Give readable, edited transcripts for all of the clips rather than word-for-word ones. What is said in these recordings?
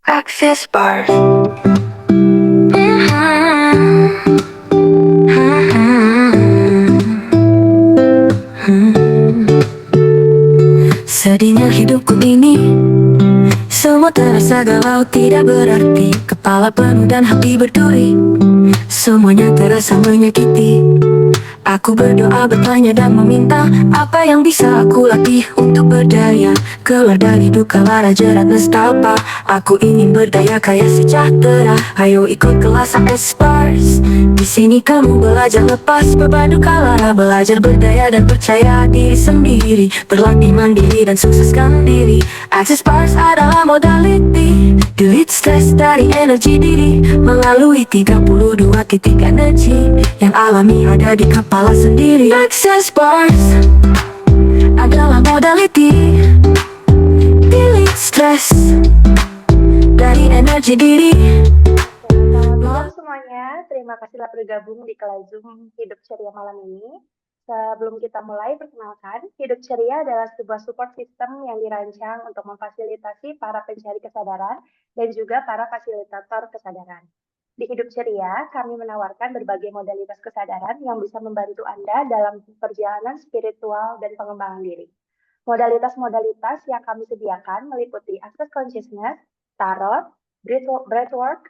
Access bars. Sedihnya hidupku ini, semua terasa galau, tidak berarti. Kepala penuh dan hati berduri, semuanya terasa menyakiti. Aku berdoa, bertanya dan meminta, apa yang bisa aku latih untuk berdaya, keluar dari duka lara jerat nestapa. Aku ingin berdaya kaya sejahtera. Ayo ikut kelas AS Bars. Di sini kamu belajar lepas beban duka lara, belajar berdaya dan percaya diri sendiri, berlatih mandiri dan sukseskan diri. Access Bars adalah modality delete stress dari energi diri, melalui 32 titik energi yang alami ada di kepala sendiri. Access Bars adalah modality delete stress dari energi diri. Selamat malam semuanya, terima kasih telah bergabung di kelas Zoom Hidup Ceria malam ini. Sebelum kita mulai, perkenalkan, Hidup Ceria adalah sebuah support system yang dirancang untuk memfasilitasi para pencari kesadaran dan juga para fasilitator kesadaran. Di Hidup Ceria, kami menawarkan berbagai modalitas kesadaran yang bisa membantu Anda dalam perjalanan spiritual dan pengembangan diri. Modalitas-modalitas yang kami sediakan meliputi Access Consciousness, Tarot, Breathwork,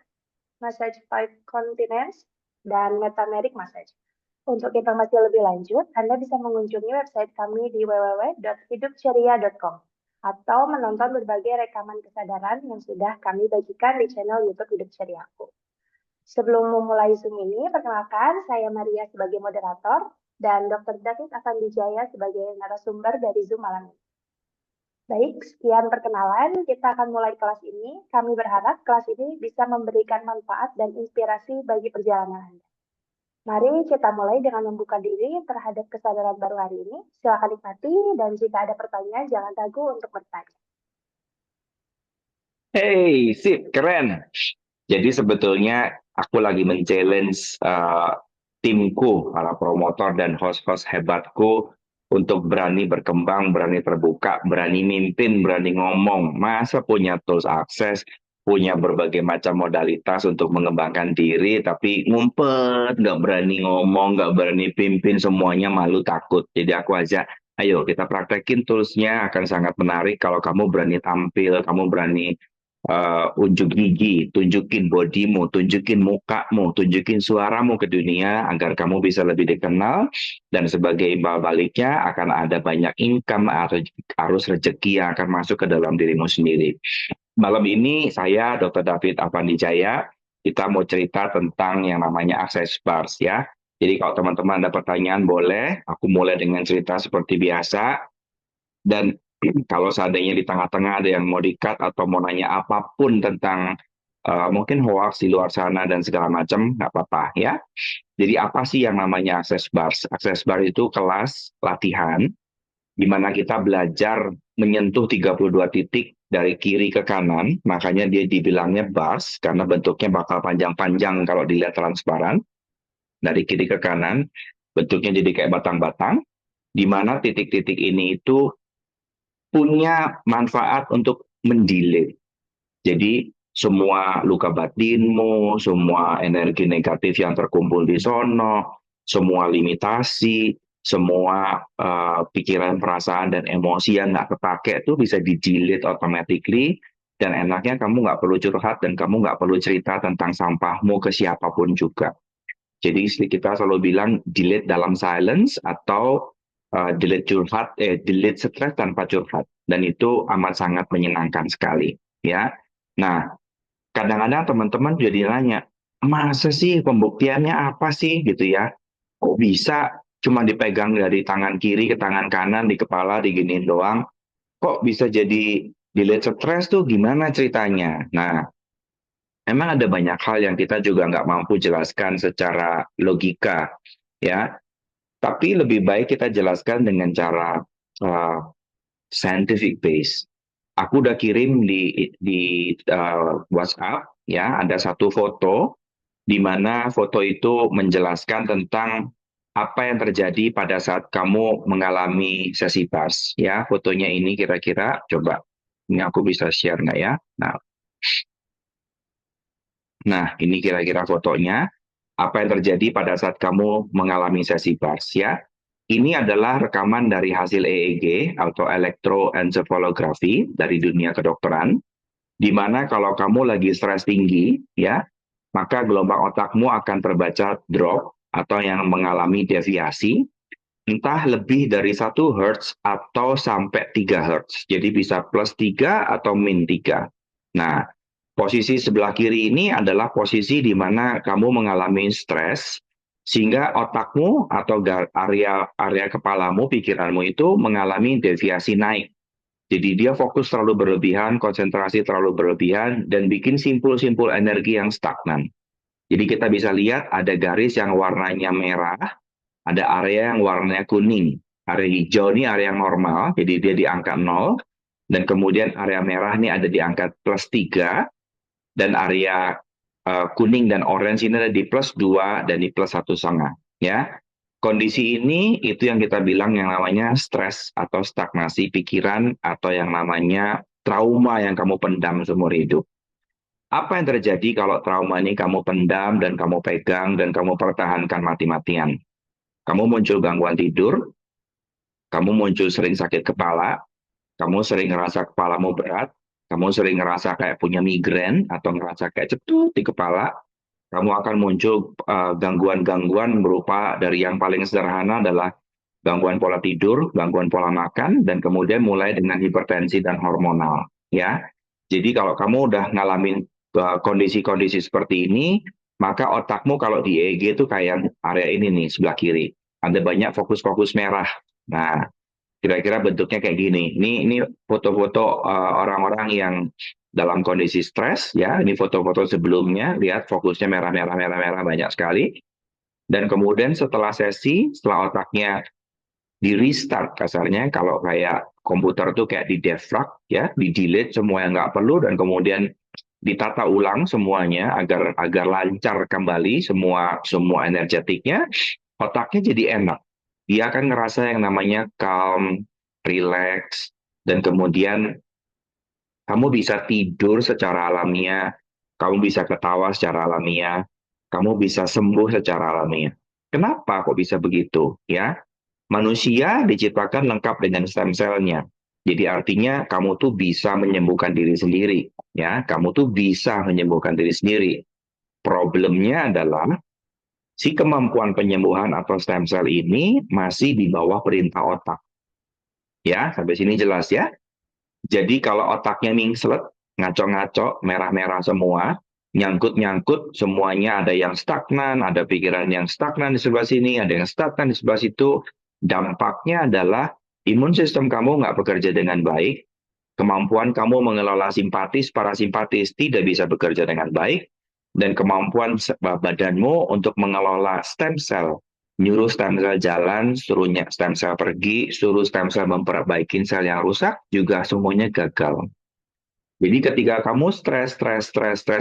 Massage 5 Continents, dan Metameric Massage. Untuk informasi lebih lanjut, Anda bisa mengunjungi website kami di www.hidupceria.com atau menonton berbagai rekaman kesadaran yang sudah kami bagikan di channel YouTube Hidup Ceriaku. Sebelum memulai Zoom ini, perkenalkan saya Maria sebagai moderator dan Dr. David Afandijaya sebagai narasumber dari Zoom malam ini. Baik, sekian perkenalan. Kita akan mulai kelas ini. Kami berharap kelas ini bisa memberikan manfaat dan inspirasi bagi perjalanan Anda. Mari kita mulai dengan membuka diri terhadap kesadaran baru hari ini. Silakan nikmati, dan jika ada pertanyaan, jangan ragu untuk bertanya. Hey, sip, keren. Jadi sebetulnya aku lagi men-challenge timku, para promotor dan host-host hebatku untuk berani berkembang, berani terbuka, berani mimpin, berani ngomong. Masa punya tools akses, punya berbagai macam modalitas untuk mengembangkan diri, tapi ngumpet, nggak berani ngomong, nggak berani pimpin, semuanya malu takut. Jadi aku aja, ayo kita praktekin toolsnya, akan sangat menarik kalau kamu berani tampil, kamu berani unjuk gigi, tunjukin bodimu, tunjukin mukamu, tunjukin suaramu ke dunia agar kamu bisa lebih dikenal, dan sebagai imbal baliknya akan ada banyak income, arus rezeki yang akan masuk ke dalam dirimu sendiri. Malam ini saya Dr. David Afandijaya, kita mau cerita tentang yang namanya Access Bars ya. Jadi kalau teman-teman ada pertanyaan boleh, aku mulai dengan cerita seperti biasa, dan kalau seandainya di tengah-tengah ada yang mau di-cut atau mau nanya apapun tentang mungkin hoax di luar sana dan segala macam, nggak apa-apa ya. Jadi apa sih yang namanya Access Bars? Access Bars itu kelas latihan di mana kita belajar menyentuh 32 titik dari kiri ke kanan, makanya dia dibilangnya bars karena bentuknya bakal panjang-panjang kalau dilihat transparan. Dari kiri ke kanan, bentuknya jadi kayak batang-batang, di mana titik-titik ini itu punya manfaat untuk mendelete. Jadi semua luka batinmu, semua energi negatif yang terkumpul di sono, semua limitasi, semua pikiran, perasaan, dan emosi yang nggak kepake itu bisa di-delete automatically, dan enaknya kamu nggak perlu curhat dan kamu nggak perlu cerita tentang sampahmu ke siapapun juga. Jadi kita selalu bilang delete dalam silence atau delete stres tanpa curhat, dan itu amat sangat menyenangkan sekali ya. Nah, kadang-kadang teman-teman jadi nanya, masa sih pembuktiannya apa sih gitu ya, kok bisa cuma dipegang dari tangan kiri ke tangan kanan di kepala diginiin doang, kok bisa jadi delete stres tuh gimana ceritanya. Nah, memang ada banyak hal yang kita juga nggak mampu jelaskan secara logika ya. Tapi lebih baik kita jelaskan dengan cara scientific base. Aku udah kirim di WhatsApp ya, ada satu foto di mana foto itu menjelaskan tentang apa yang terjadi pada saat kamu mengalami sesi bars ya. Fotonya ini kira-kira, coba ini aku bisa share nggak ya? Nah, Nah, ini kira-kira fotonya. Apa yang terjadi pada saat kamu mengalami sesi BARS ya. Ini adalah rekaman dari hasil EEG atau elektroencephalography dari dunia kedokteran, di mana kalau kamu lagi stres tinggi, ya, maka gelombang otakmu akan terbaca drop atau yang mengalami deviasi, entah lebih dari 1 Hz atau sampai 3 Hz. Jadi bisa plus 3 atau min 3. Nah, posisi sebelah kiri ini adalah posisi di mana kamu mengalami stres, sehingga otakmu atau area kepalamu, pikiranmu itu mengalami deviasi naik. Jadi dia fokus terlalu berlebihan, konsentrasi terlalu berlebihan, dan bikin simpul-simpul energi yang stagnan. Jadi kita bisa lihat ada garis yang warnanya merah, ada area yang warnanya kuning. Area hijau ini area yang normal, jadi dia di angka 0, dan kemudian area merah ini ada di angka plus 3, dan area kuning dan orange ini ada di plus 2 dan di plus 1,5. Ya. Kondisi ini itu yang kita bilang yang namanya stres atau stagnasi pikiran atau yang namanya trauma yang kamu pendam seumur hidup. Apa yang terjadi kalau trauma ini kamu pendam dan kamu pegang dan kamu pertahankan mati-matian? Kamu muncul gangguan tidur, kamu muncul sering sakit kepala, kamu sering ngerasa kepalamu berat, kamu sering ngerasa kayak punya migrain atau ngerasa kayak cetut di kepala, kamu akan muncul gangguan-gangguan berupa dari yang paling sederhana adalah gangguan pola tidur, gangguan pola makan, dan kemudian mulai dengan hipertensi dan hormonal. Ya, jadi kalau kamu udah ngalamin kondisi-kondisi seperti ini, maka otakmu kalau di EEG itu kayak area ini nih sebelah kiri, ada banyak fokus-fokus merah. Nah, kira-kira bentuknya kayak gini. Ini foto-foto orang-orang yang dalam kondisi stres ya. Ini foto-foto sebelumnya, lihat fokusnya merah-merah banyak sekali. Dan kemudian setelah sesi, setelah otaknya di restart kasarnya, kalau kayak komputer tuh kayak di defrag ya, di delete semua yang nggak perlu dan kemudian ditata ulang semuanya agar lancar kembali semua energetiknya, otaknya jadi enak. Dia akan ngerasa yang namanya calm, relax, dan kemudian kamu bisa tidur secara alamiah, kamu bisa ketawa secara alamiah, kamu bisa sembuh secara alamiah. Kenapa kok bisa begitu? Ya, manusia diciptakan lengkap dengan stem cell-nya. Jadi artinya kamu tuh bisa menyembuhkan diri sendiri. Ya, kamu tuh bisa menyembuhkan diri sendiri. Problemnya adalah si kemampuan penyembuhan atau stem cell ini masih di bawah perintah otak. Ya, sampai sini jelas ya. Jadi kalau otaknya mingslet, ngaco-ngaco, merah-merah semua, nyangkut-nyangkut, semuanya ada yang stagnan, ada pikiran yang stagnan di sebelah sini, ada yang stagnan di sebelah situ. Dampaknya adalah imun sistem kamu nggak bekerja dengan baik, kemampuan kamu mengelola simpatis, parasimpatis tidak bisa bekerja dengan baik, dan kemampuan badanmu untuk mengelola stem cell, nyuruh stem cell jalan, suruh stem cell pergi, suruh stem cell memperbaiki sel yang rusak, juga semuanya gagal. Jadi ketika kamu stres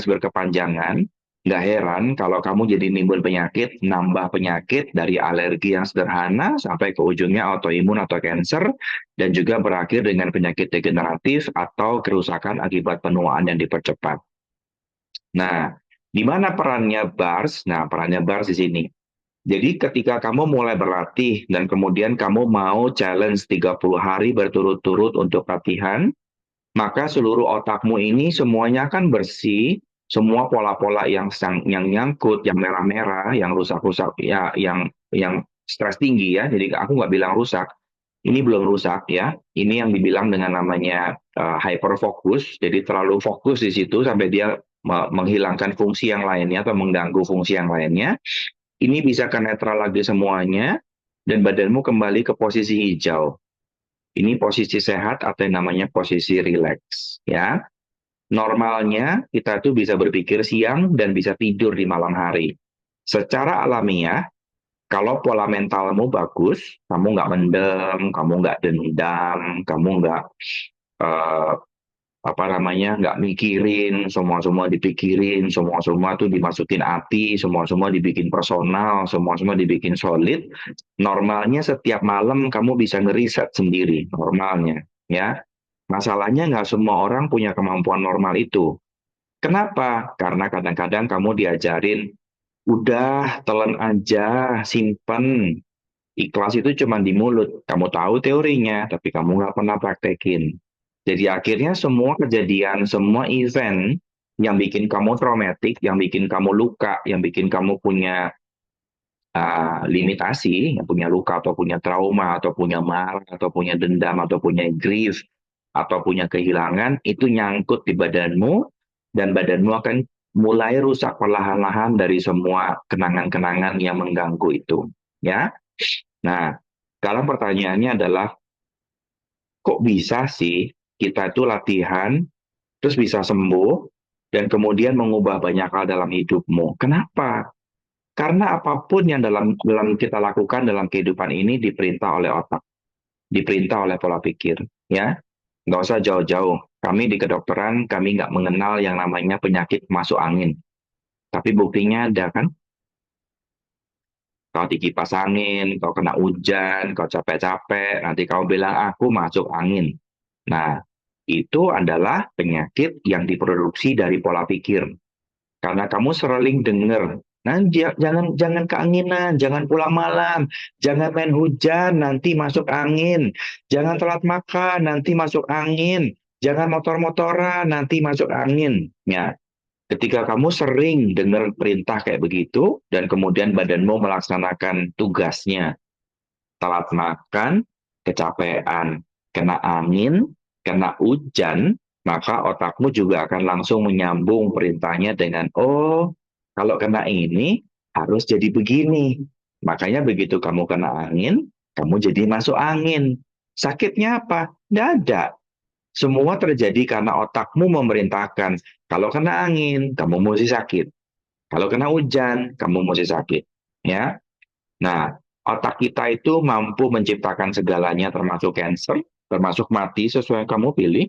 berkepanjangan, nggak heran kalau kamu jadi nimbul penyakit, nambah penyakit dari alergi yang sederhana sampai ke ujungnya autoimun atau cancer, dan juga berakhir dengan penyakit degeneratif atau kerusakan akibat penuaan yang dipercepat. Nah, di mana perannya BARS? Nah, perannya BARS di sini. Jadi ketika kamu mulai berlatih dan kemudian kamu mau challenge 30 hari berturut-turut untuk latihan, maka seluruh otakmu ini semuanya akan bersih, semua pola-pola yang nyangkut, yang merah-merah, yang rusak-rusak, ya, yang stres tinggi ya. Jadi aku nggak bilang rusak, ini belum rusak ya. Ini yang dibilang dengan namanya hyperfokus. Jadi terlalu fokus di situ sampai dia menghilangkan fungsi yang lainnya atau mengganggu fungsi yang lainnya. Ini bisa ke netral lagi semuanya dan badanmu kembali ke posisi hijau. Ini posisi sehat atau yang namanya posisi rileks, ya. Normalnya kita tuh bisa berpikir siang dan bisa tidur di malam hari. Secara alamiah, kalau pola mentalmu bagus, kamu nggak mendem, kamu nggak dendam, kamu nggak eh, nggak mikirin, semua dipikirin, semua tuh dimasukin hati, semua dibikin personal, semua dibikin solid. Normalnya setiap malam kamu bisa ngeriset sendiri, normalnya, ya. Masalahnya nggak semua orang punya kemampuan normal itu. Kenapa? Karena kadang-kadang kamu diajarin, udah telan aja, simpen. Ikhlas itu cuma di mulut. Kamu tahu teorinya, tapi kamu nggak pernah praktekin. Jadi akhirnya semua kejadian, semua event yang bikin kamu traumatik, yang bikin kamu luka, yang bikin kamu punya limitasi, yang punya luka atau punya trauma atau punya marah atau punya dendam atau punya grief atau punya kehilangan, itu nyangkut di badanmu dan badanmu akan mulai rusak perlahan-lahan dari semua kenangan-kenangan yang mengganggu itu, ya. Nah, sekarang pertanyaannya adalah, kok bisa sih kita itu latihan terus bisa sembuh dan kemudian mengubah banyak hal dalam hidupmu? Kenapa? Karena apapun yang dalam kita lakukan dalam kehidupan ini diperintah oleh otak, diperintah oleh pola pikir, ya. Nggak usah jauh-jauh. Kami di kedokteran, kami nggak mengenal yang namanya penyakit masuk angin. Tapi buktinya ada kan? Kau dikipas angin, kau kena hujan, kau capek-capek, nanti kau bilang, aku masuk angin. Nah, itu adalah penyakit yang diproduksi dari pola pikir. Karena kamu sering dengar, nah, jangan jangan keanginan, jangan pulang malam, jangan main hujan, nanti masuk angin, jangan telat makan, nanti masuk angin, jangan motor-motoran, nanti masuk angin. Ya, ketika kamu sering dengar perintah kayak begitu, dan kemudian badanmu melaksanakan tugasnya, telat makan, kecapean, kena angin, kena hujan, maka otakmu juga akan langsung menyambung perintahnya dengan, oh, kalau kena ini harus jadi begini. Makanya begitu kamu kena angin, kamu jadi masuk angin. Sakitnya apa? Tidak ada. Semua terjadi karena otakmu memerintahkan, kalau kena angin, kamu mesti sakit. Kalau kena hujan, kamu mesti sakit. Ya. Nah, otak kita itu mampu menciptakan segalanya termasuk cancer, termasuk mati sesuai yang kamu pilih,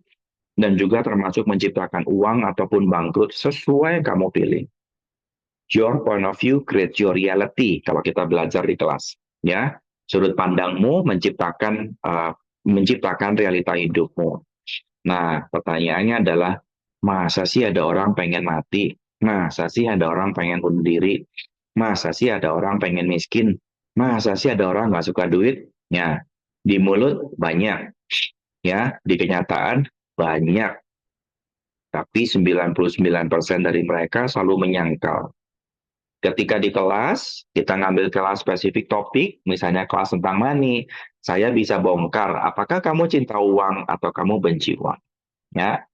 dan juga termasuk menciptakan uang ataupun bangkrut sesuai yang kamu pilih. Your point of view creates your reality kalau kita belajar di kelas. Ya, sudut pandangmu menciptakan realita hidupmu. Nah, pertanyaannya adalah, masa sih ada orang pengen mati? Masa sih ada orang pengen bunuh diri? Masa sih ada orang pengen miskin? Masa sih ada orang nggak suka duit? Ya, di mulut banyak, ya, di kenyataan banyak. Tapi 99% dari mereka selalu menyangkal. Ketika di kelas, kita ngambil kelas spesifik topik, misalnya kelas tentang money, saya bisa bongkar, apakah kamu cinta uang atau kamu benci uang? Ya,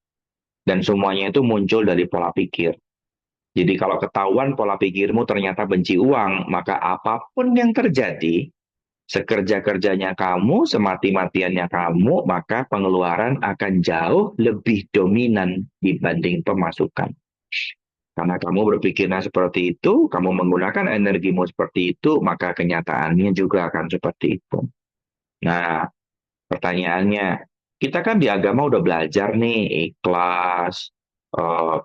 dan semuanya itu muncul dari pola pikir. Jadi kalau ketahuan pola pikirmu ternyata benci uang, maka apapun yang terjadi, sekerja-kerjanya kamu, semati-matiannya kamu, maka pengeluaran akan jauh lebih dominan dibanding pemasukan. Karena kamu berpikirnya seperti itu, kamu menggunakan energimu seperti itu, maka kenyataannya juga akan seperti itu. Nah, pertanyaannya, kita kan di agama udah belajar nih, ikhlas,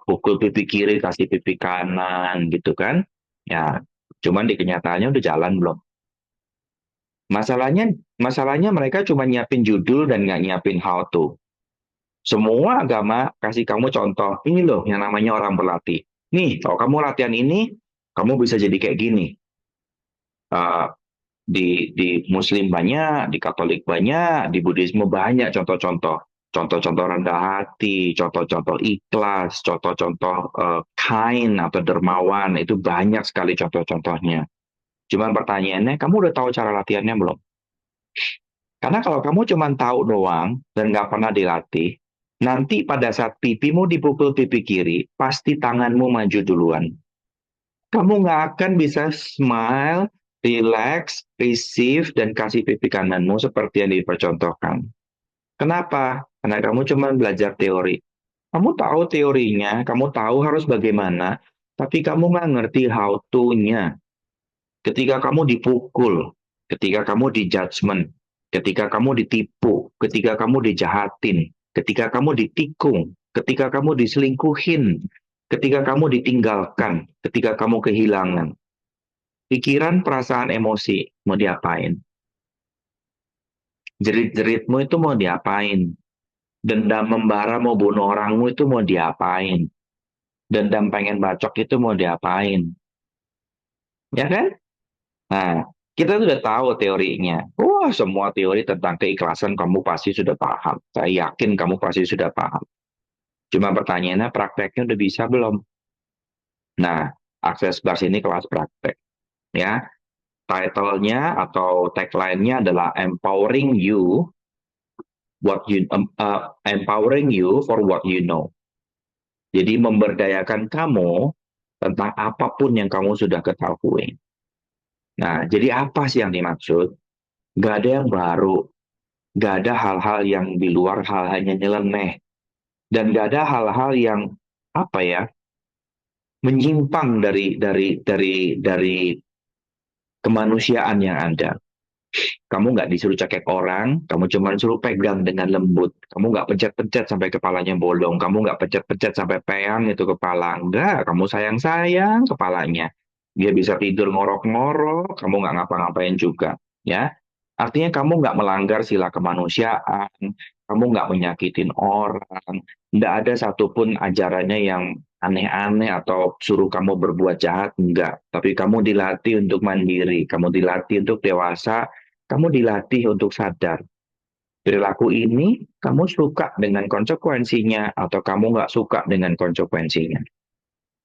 pukul pipi kiri, kasih pipi kanan, gitu kan. Ya, cuman di kenyataannya udah jalan belum? Masalahnya, masalahnya mereka cuma nyiapin judul dan nggak nyiapin how to. Semua agama kasih kamu contoh, ini loh yang namanya orang berlatih. Nih, kalau kamu latihan ini, kamu bisa jadi kayak gini. Uh, di Muslim banyak, di Katolik banyak, di Buddhisme banyak contoh-contoh. Contoh-contoh rendah hati, contoh-contoh ikhlas, contoh-contoh kind atau dermawan, itu banyak sekali contoh-contohnya. Cuman pertanyaannya, kamu udah tahu cara latihannya belum? Karena kalau kamu cuma tahu doang dan nggak pernah dilatih, nanti pada saat pipimu dipukul pipi kiri, pasti tanganmu maju duluan. Kamu nggak akan bisa smile, relax, receive, dan kasih pipi kananmu seperti yang dipercontohkan. Kenapa? Karena kamu cuma belajar teori. Kamu tahu teorinya, kamu tahu harus bagaimana, tapi kamu nggak ngerti how to-nya. Ketika kamu dipukul, ketika kamu dijudgment, ketika kamu ditipu, ketika kamu dijahatin, ketika kamu ditikung, ketika kamu diselingkuhin, ketika kamu ditinggalkan, ketika kamu kehilangan, pikiran, perasaan, emosi, mau diapain? Jerit-jeritmu itu mau diapain? Dendam membara mau bunuh orangmu itu mau diapain? Dendam pengen bacok itu mau diapain? Ya kan? Nah, kita sudah tahu teorinya. Wah, semua teori tentang keikhlasan kamu pasti sudah paham. Saya yakin kamu pasti sudah paham. Cuma pertanyaannya prakteknya udah bisa belum? Nah, Access Bars ini kelas praktek. Ya, title-nya atau tagline-nya adalah empowering you for what you know. Jadi memberdayakan kamu tentang apapun yang kamu sudah ketahui. Nah, jadi apa sih yang dimaksud? Gak ada yang baru, gak ada hal-hal yang di luar hal-hal yang nyeleneh, dan gak ada hal-hal yang apa ya menyimpang dari kemanusiaan yang ada. Kamu nggak disuruh cekek orang, kamu cuma suruh pegang dengan lembut. Kamu nggak pencet-pencet sampai kepalanya bolong, kamu nggak pencet-pencet sampai peang itu kepala. Enggak, kamu sayang-sayang kepalanya. Dia bisa tidur ngorok-ngorok, kamu nggak ngapa-ngapain juga. Ya, artinya kamu nggak melanggar sila kemanusiaan, kamu nggak menyakitin orang, nggak ada satupun ajarannya yang aneh-aneh atau suruh kamu berbuat jahat, enggak. Tapi kamu dilatih untuk mandiri, kamu dilatih untuk dewasa, kamu dilatih untuk sadar. Perilaku ini kamu suka dengan konsekuensinya atau kamu nggak suka dengan konsekuensinya.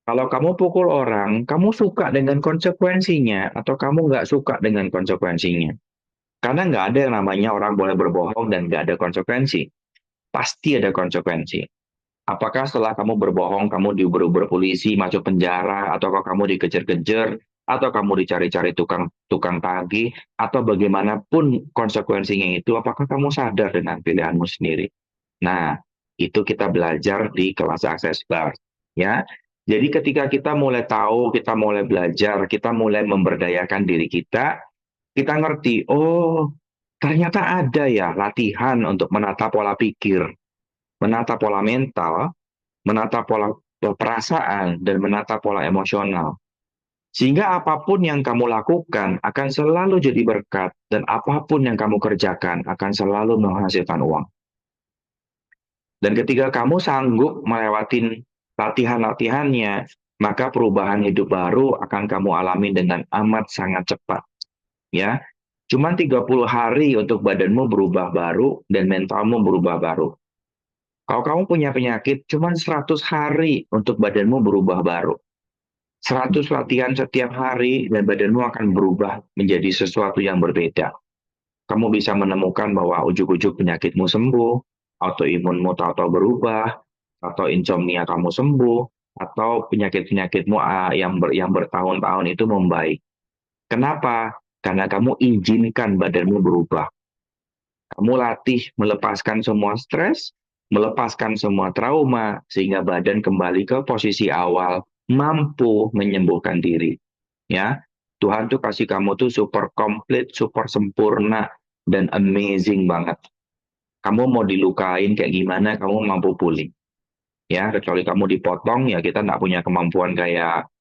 Kalau kamu pukul orang, kamu suka dengan konsekuensinya atau kamu nggak suka dengan konsekuensinya. Karena nggak ada yang namanya orang boleh berbohong dan nggak ada konsekuensi. Pasti ada konsekuensi. Apakah setelah kamu berbohong, kamu diuber-uber polisi, masuk penjara, atau kamu dikejar-kejar, atau kamu dicari-cari tukang tagih, atau bagaimanapun konsekuensinya itu, apakah kamu sadar dengan pilihanmu sendiri? Nah, itu kita belajar di kelas Access Bar. Ya, jadi ketika kita mulai tahu, kita mulai belajar, kita mulai memberdayakan diri kita ngerti, oh ternyata ada ya latihan untuk menata pola pikir, menata pola mental, menata pola perasaan, dan menata pola emosional. Sehingga apapun yang kamu lakukan akan selalu jadi berkat, dan apapun yang kamu kerjakan akan selalu menghasilkan uang. Dan ketika kamu sanggup melewati latihan-latihannya, maka perubahan hidup baru akan kamu alami dengan amat sangat cepat. Ya, cuman 30 hari untuk badanmu berubah baru dan mentalmu berubah baru. Kalau kamu punya penyakit, cuma 100 hari untuk badanmu berubah baru. 100 latihan setiap hari dan badanmu akan berubah menjadi sesuatu yang berbeda. Kamu bisa menemukan bahwa ujuk-ujuk penyakitmu sembuh, autoimunmu tahu-tahu berubah, atau insomnia kamu sembuh, atau penyakit-penyakitmu yang bertahun-tahun itu membaik. Kenapa? Karena kamu izinkan badanmu berubah. Kamu latih melepaskan semua stres, melepaskan semua trauma, sehingga badan kembali ke posisi awal, mampu menyembuhkan diri. Ya, Tuhan tuh kasih kamu tuh super komplit, super sempurna, dan amazing banget. Kamu mau dilukain kayak gimana, kamu mampu pulih. Ya, kecuali kamu dipotong, ya kita nggak punya kemampuan kayak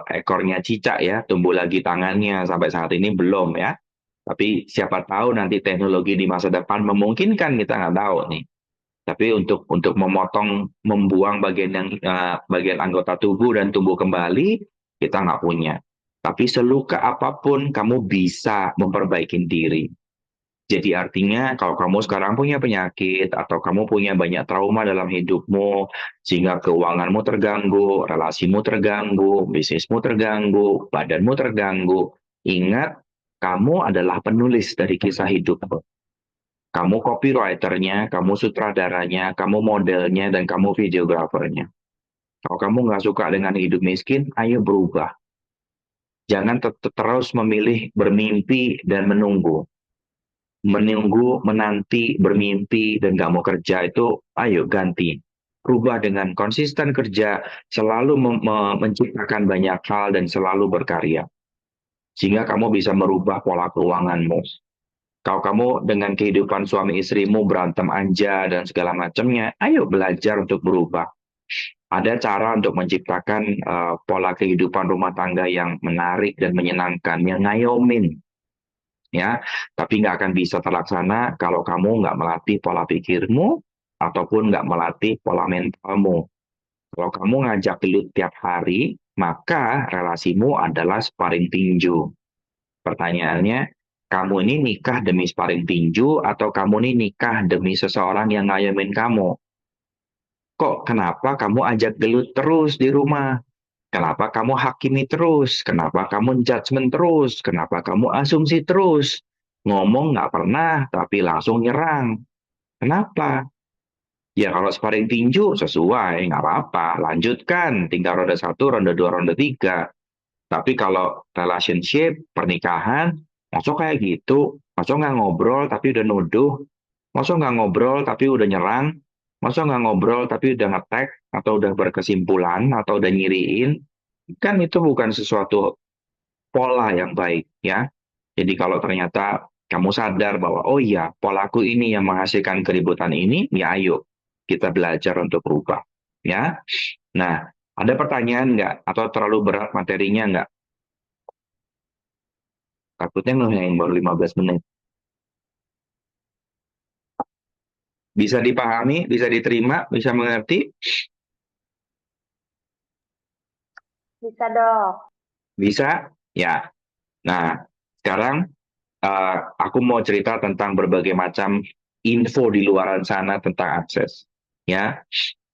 ekornya cicak ya, tumbuh lagi tangannya, sampai saat ini belum ya. Tapi siapa tahu nanti teknologi di masa depan memungkinkan, kita nggak tahu nih. Tapi untuk memotong, membuang bagian anggota tubuh dan tumbuh kembali, kita nggak punya. Tapi seluka apapun kamu bisa memperbaiki diri. Jadi artinya kalau kamu sekarang punya penyakit atau kamu punya banyak trauma dalam hidupmu, sehingga keuanganmu terganggu, relasimu terganggu, bisnismu terganggu, badanmu terganggu, ingat kamu adalah penulis dari kisah hidupmu. Kamu copywriternya, kamu sutradaranya, kamu modelnya, dan kamu videografernya. Kalau kamu nggak suka dengan hidup miskin, ayo berubah. Jangan terus memilih bermimpi dan menunggu. Menunggu, menanti, bermimpi, dan nggak mau kerja itu, ayo ganti. Rubah dengan konsisten kerja, selalu menciptakan banyak hal, dan selalu berkarya. Sehingga kamu bisa merubah pola keuanganmu. Kalau kamu dengan kehidupan suami istrimu berantem anja dan segala macamnya, ayo belajar untuk berubah. Ada cara untuk menciptakan pola kehidupan rumah tangga yang menarik dan menyenangkan, yang ngayomin. Ya, tapi nggak akan bisa terlaksana kalau kamu nggak melatih pola pikirmu ataupun nggak melatih pola mentalmu. Kalau kamu ngajak gelut tiap hari, maka relasimu adalah sparring tinju. Pertanyaannya, kamu ini nikah demi sparring tinju atau kamu ini nikah demi seseorang yang ngayomin kamu? Kok kenapa kamu ajak gelut terus di rumah? Kenapa kamu hakimi terus? Kenapa kamu judgement terus? Kenapa kamu asumsi terus? Ngomong nggak pernah, tapi langsung nyerang. Kenapa? Ya kalau sparring tinju sesuai, nggak apa-apa. Lanjutkan, tinggal ronde 1, ronde 2, ronde 3. Tapi kalau relationship, pernikahan, masuk kayak gitu. Masuk nggak ngobrol tapi udah nuduh. Masuk nggak ngobrol tapi udah nyerang. Masuk nggak ngobrol tapi udah ngetek atau udah berkesimpulan atau udah nyiriin. Kan itu bukan sesuatu pola yang baik ya. Jadi kalau ternyata kamu sadar bahwa oh iya polaku ini yang menghasilkan keributan ini, ya ayo kita belajar untuk berubah ya. Nah, ada pertanyaan nggak atau terlalu berat materinya nggak? Takutnya yang baru 15 menit. Bisa dipahami, bisa diterima, bisa mengerti? Bisa dong. Bisa? Ya. Nah, sekarang aku mau cerita tentang berbagai macam info di luaran sana tentang akses. Ya,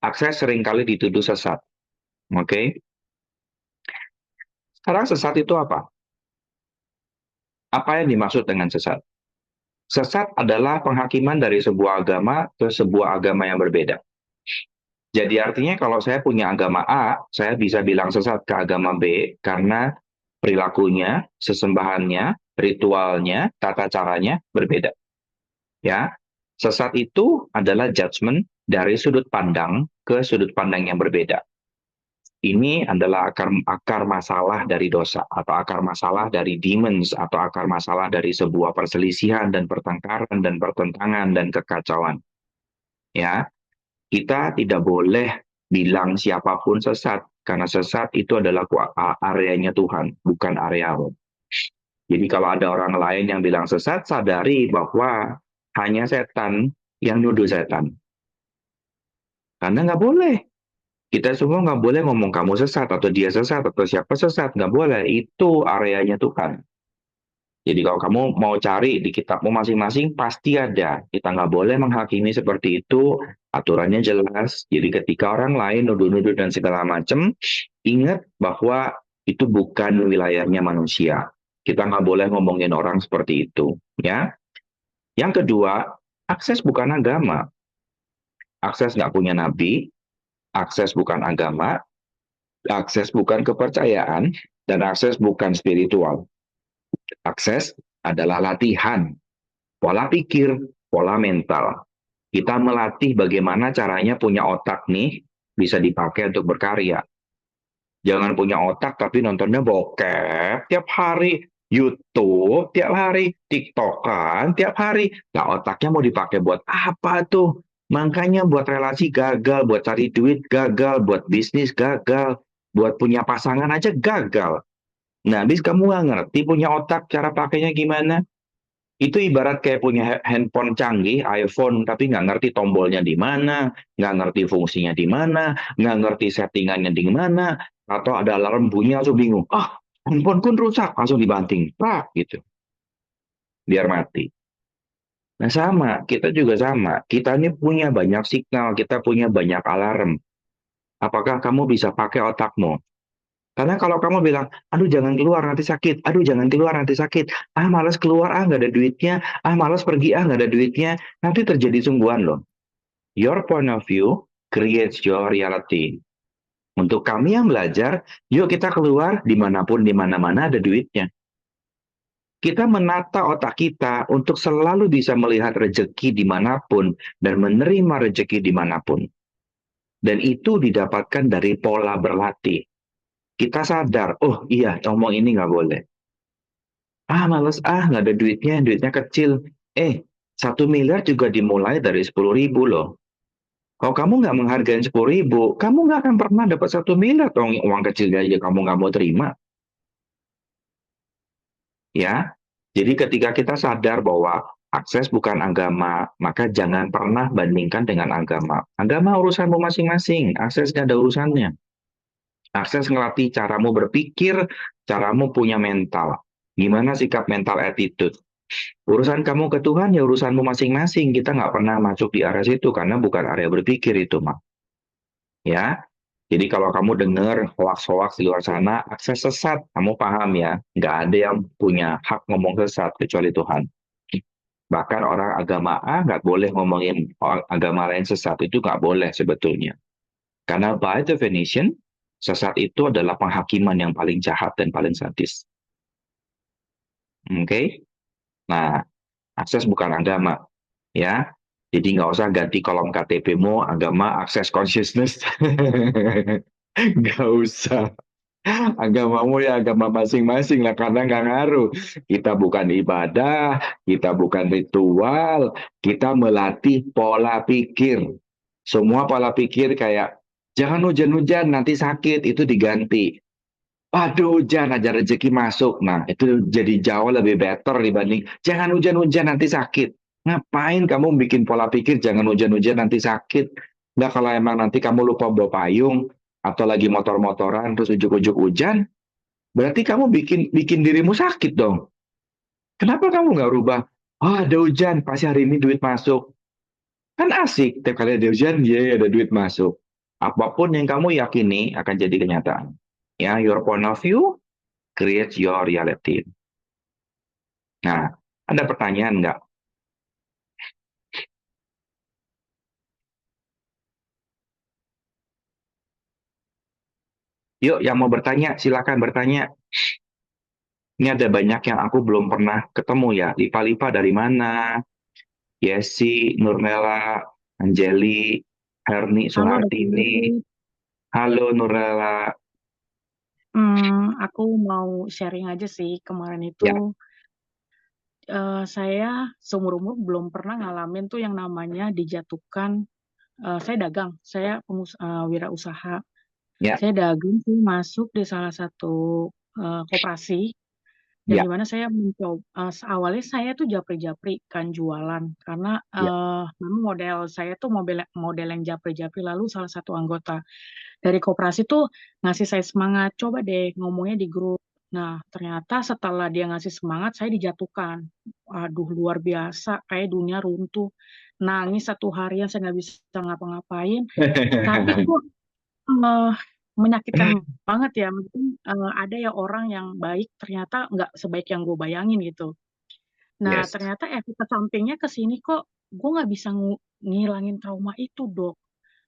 akses seringkali dituduh sesat. Oke. Sekarang sesat itu apa? Apa yang dimaksud dengan sesat? Sesat adalah penghakiman dari sebuah agama ke sebuah agama yang berbeda. Jadi artinya kalau saya punya agama A, saya bisa bilang sesat ke agama B karena perilakunya, sesembahannya, ritualnya, tata caranya berbeda. Ya, sesat itu adalah judgement dari sudut pandang ke sudut pandang yang berbeda. Ini adalah akar masalah dari dosa atau akar masalah dari demons atau akar masalah dari sebuah perselisihan dan pertengkaran dan pertentangan dan kekacauan. Ya, kita tidak boleh bilang siapapun sesat karena sesat itu adalah areanya Tuhan, bukan areamu. Jadi kalau ada orang lain yang bilang sesat, sadari bahwa hanya setan yang nuduh setan. Karena nggak boleh. Kita semua nggak boleh ngomong kamu sesat atau dia sesat atau siapa sesat. Nggak boleh. Itu areanya Tuhan. Jadi kalau kamu mau cari di kitabmu masing-masing, pasti ada. Kita nggak boleh menghakimi seperti itu. Aturannya jelas. Jadi ketika orang lain nuduh-nuduh dan segala macam, ingat bahwa itu bukan wilayahnya manusia. Kita nggak boleh ngomongin orang seperti itu. Ya. Yang kedua, akses bukan agama. Akses nggak punya nabi, akses bukan agama, akses bukan kepercayaan, dan akses bukan spiritual. Akses adalah latihan, pola pikir, pola mental. Kita melatih bagaimana caranya punya otak nih bisa dipakai untuk berkarya. Jangan punya otak tapi nontonnya bokep tiap hari, YouTube tiap hari, TikTokan tiap hari. Nah otaknya mau dipakai buat apa tuh? Makanya buat relasi gagal, buat cari duit gagal, buat bisnis gagal, buat punya pasangan aja gagal. Nah, habis kamu nggak ngerti punya otak cara pakainya gimana? Itu ibarat kayak punya handphone canggih, iPhone, tapi nggak ngerti tombolnya di mana, nggak ngerti fungsinya di mana, nggak ngerti settingannya di mana, atau ada alarm bunyi langsung bingung. Ah, handphone pun rusak, langsung dibanting. Gitu. Biar mati. Nah sama, kita juga sama. Kita ini punya banyak signal, kita punya banyak alarm. Apakah kamu bisa pakai otakmu? Karena kalau kamu bilang, aduh jangan keluar nanti sakit, aduh jangan keluar nanti sakit, ah malas keluar, ah nggak ada duitnya, ah malas pergi, ah nggak ada duitnya, nanti terjadi sungguhan loh. Your point of view creates your reality. Untuk kami yang belajar, yuk kita keluar dimanapun, dimana-mana ada duitnya. Kita menata otak kita untuk selalu bisa melihat rejeki dimanapun dan menerima rejeki dimanapun. Dan itu didapatkan dari pola berlatih. Kita sadar, oh iya ngomong ini nggak boleh. Ah males, nggak ada duitnya, duitnya kecil. 1 miliar juga dimulai dari 10.000 loh. Kalau kamu nggak menghargai 10.000, kamu nggak akan pernah dapat 1 miliar dong uang kecil aja kamu nggak mau terima. Ya, jadi ketika kita sadar bahwa Akses bukan agama, maka jangan pernah bandingkan dengan agama. Agama urusanmu masing-masing, akses gak ada urusannya. Akses ngelatih caramu berpikir, caramu punya mental. Gimana sikap mental attitude? Urusan kamu ke Tuhan ya urusanmu masing-masing. Kita nggak pernah masuk di area situ karena bukan area berpikir itu, Mak. Ya, jadi kalau kamu dengar hoax-hoax di luar sana, akses sesat, kamu paham ya, nggak ada yang punya hak ngomong sesat kecuali Tuhan. Bahkan orang agama A nggak boleh ngomongin orang agama lain sesat, itu nggak boleh sebetulnya. Karena by definition, sesat itu adalah penghakiman yang paling jahat dan paling sadis. Oke? Nah, akses bukan agama, ya. Jadi nggak usah ganti kolom KTP-mu agama akses consciousness. Nggak usah. Agamamu ya agama masing-masing lah karena nggak ngaruh. Kita bukan ibadah, kita bukan ritual, kita melatih pola pikir. Semua pola pikir kayak jangan hujan-hujan nanti sakit itu diganti. Aduh hujan aja rezeki masuk. Nah itu jadi jauh lebih better dibanding jangan hujan-hujan nanti sakit. Ngapain kamu bikin pola pikir jangan hujan-hujan nanti sakit? Nah kalau emang nanti kamu lupa bawa payung atau lagi motor-motoran terus ujuk-ujuk hujan, berarti kamu bikin bikin dirimu sakit dong. Kenapa kamu nggak rubah? Oh ada hujan, pasti hari ini duit masuk. Kan asik, tiap kali ada hujan, ya ada duit masuk. Apapun yang kamu yakini akan jadi kenyataan. Ya, your point of view creates your reality. Nah, ada pertanyaan nggak? Yuk, yang mau bertanya, silakan bertanya. Ini ada banyak yang aku belum pernah ketemu ya. Lipa-lipa dari mana? Yesi, Nurmela, Anjeli, Herni, Halo Dokter Suhartini. Devi. Halo Nurmela. Aku mau sharing aja sih. Kemarin itu Ya, saya seumur-umur belum pernah ngalamin tuh yang namanya dijatuhkan. Saya dagang, saya wirausaha. ya, Saya dagang sih masuk di salah satu koperasi. Yang ya, dimana saya mencoba, awalnya saya tuh japri-japri kan jualan. Karena ya. memang model saya tuh model yang japri-japri. Lalu salah satu anggota dari koperasi tuh ngasih saya semangat, coba deh ngomongnya di grup. Nah, ternyata setelah dia ngasih semangat, saya dijatuhkan. Aduh, luar biasa, kayak dunia runtuh. Nangis satu harian, saya nggak bisa ngapa-ngapain. Tapi kok eh, menyakitkan banget ya. Mungkin ada ya orang yang baik, ternyata nggak sebaik yang gue bayangin gitu. Nah, Yes. ternyata efek sampingnya ke sini kok gue nggak bisa ngilangin trauma itu, Dok.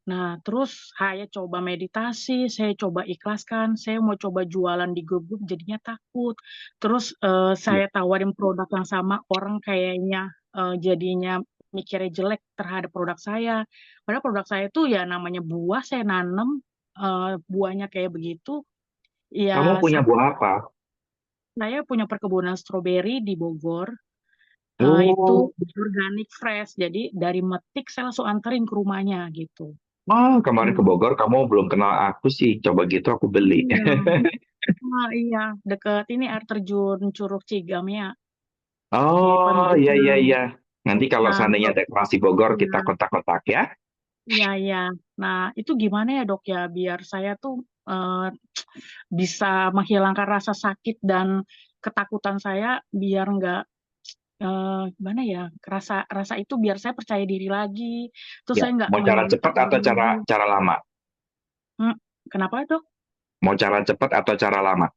Nah, terus saya coba meditasi, saya coba ikhlaskan, saya mau coba jualan di grup-grup jadinya takut. Terus Ya. saya tawarin produk yang sama, orang kayaknya jadinya mikirnya jelek terhadap produk saya. Padahal produk saya tuh ya namanya buah, saya nanam buahnya kayak begitu. Kamu Ya, punya buah apa? saya punya perkebunan stroberi di Bogor. Itu Oh, organic fresh, jadi dari metik saya langsung anterin ke rumahnya gitu. kemarin ke Hmm. Bogor, kamu belum kenal aku sih. Coba gitu aku beli. Iya. Iya, deket ini air terjun Curug Cigamea di Oh, iya, iya, Pandeglang. iya. Nanti kalau Nah, seandainya dekorasi Bogor, kita iya, kontak-kontak ya. iya, iya. Nah, itu gimana ya dok ya, biar saya tuh bisa menghilangkan rasa sakit dan ketakutan saya, biar nggak gimana ya, rasa rasa itu biar saya percaya diri lagi, terus Ya, saya nggak mau cara menderita cepat atau cara lagi. cara lama? Hmm, kenapa dok? Mau cara cepat atau cara lama?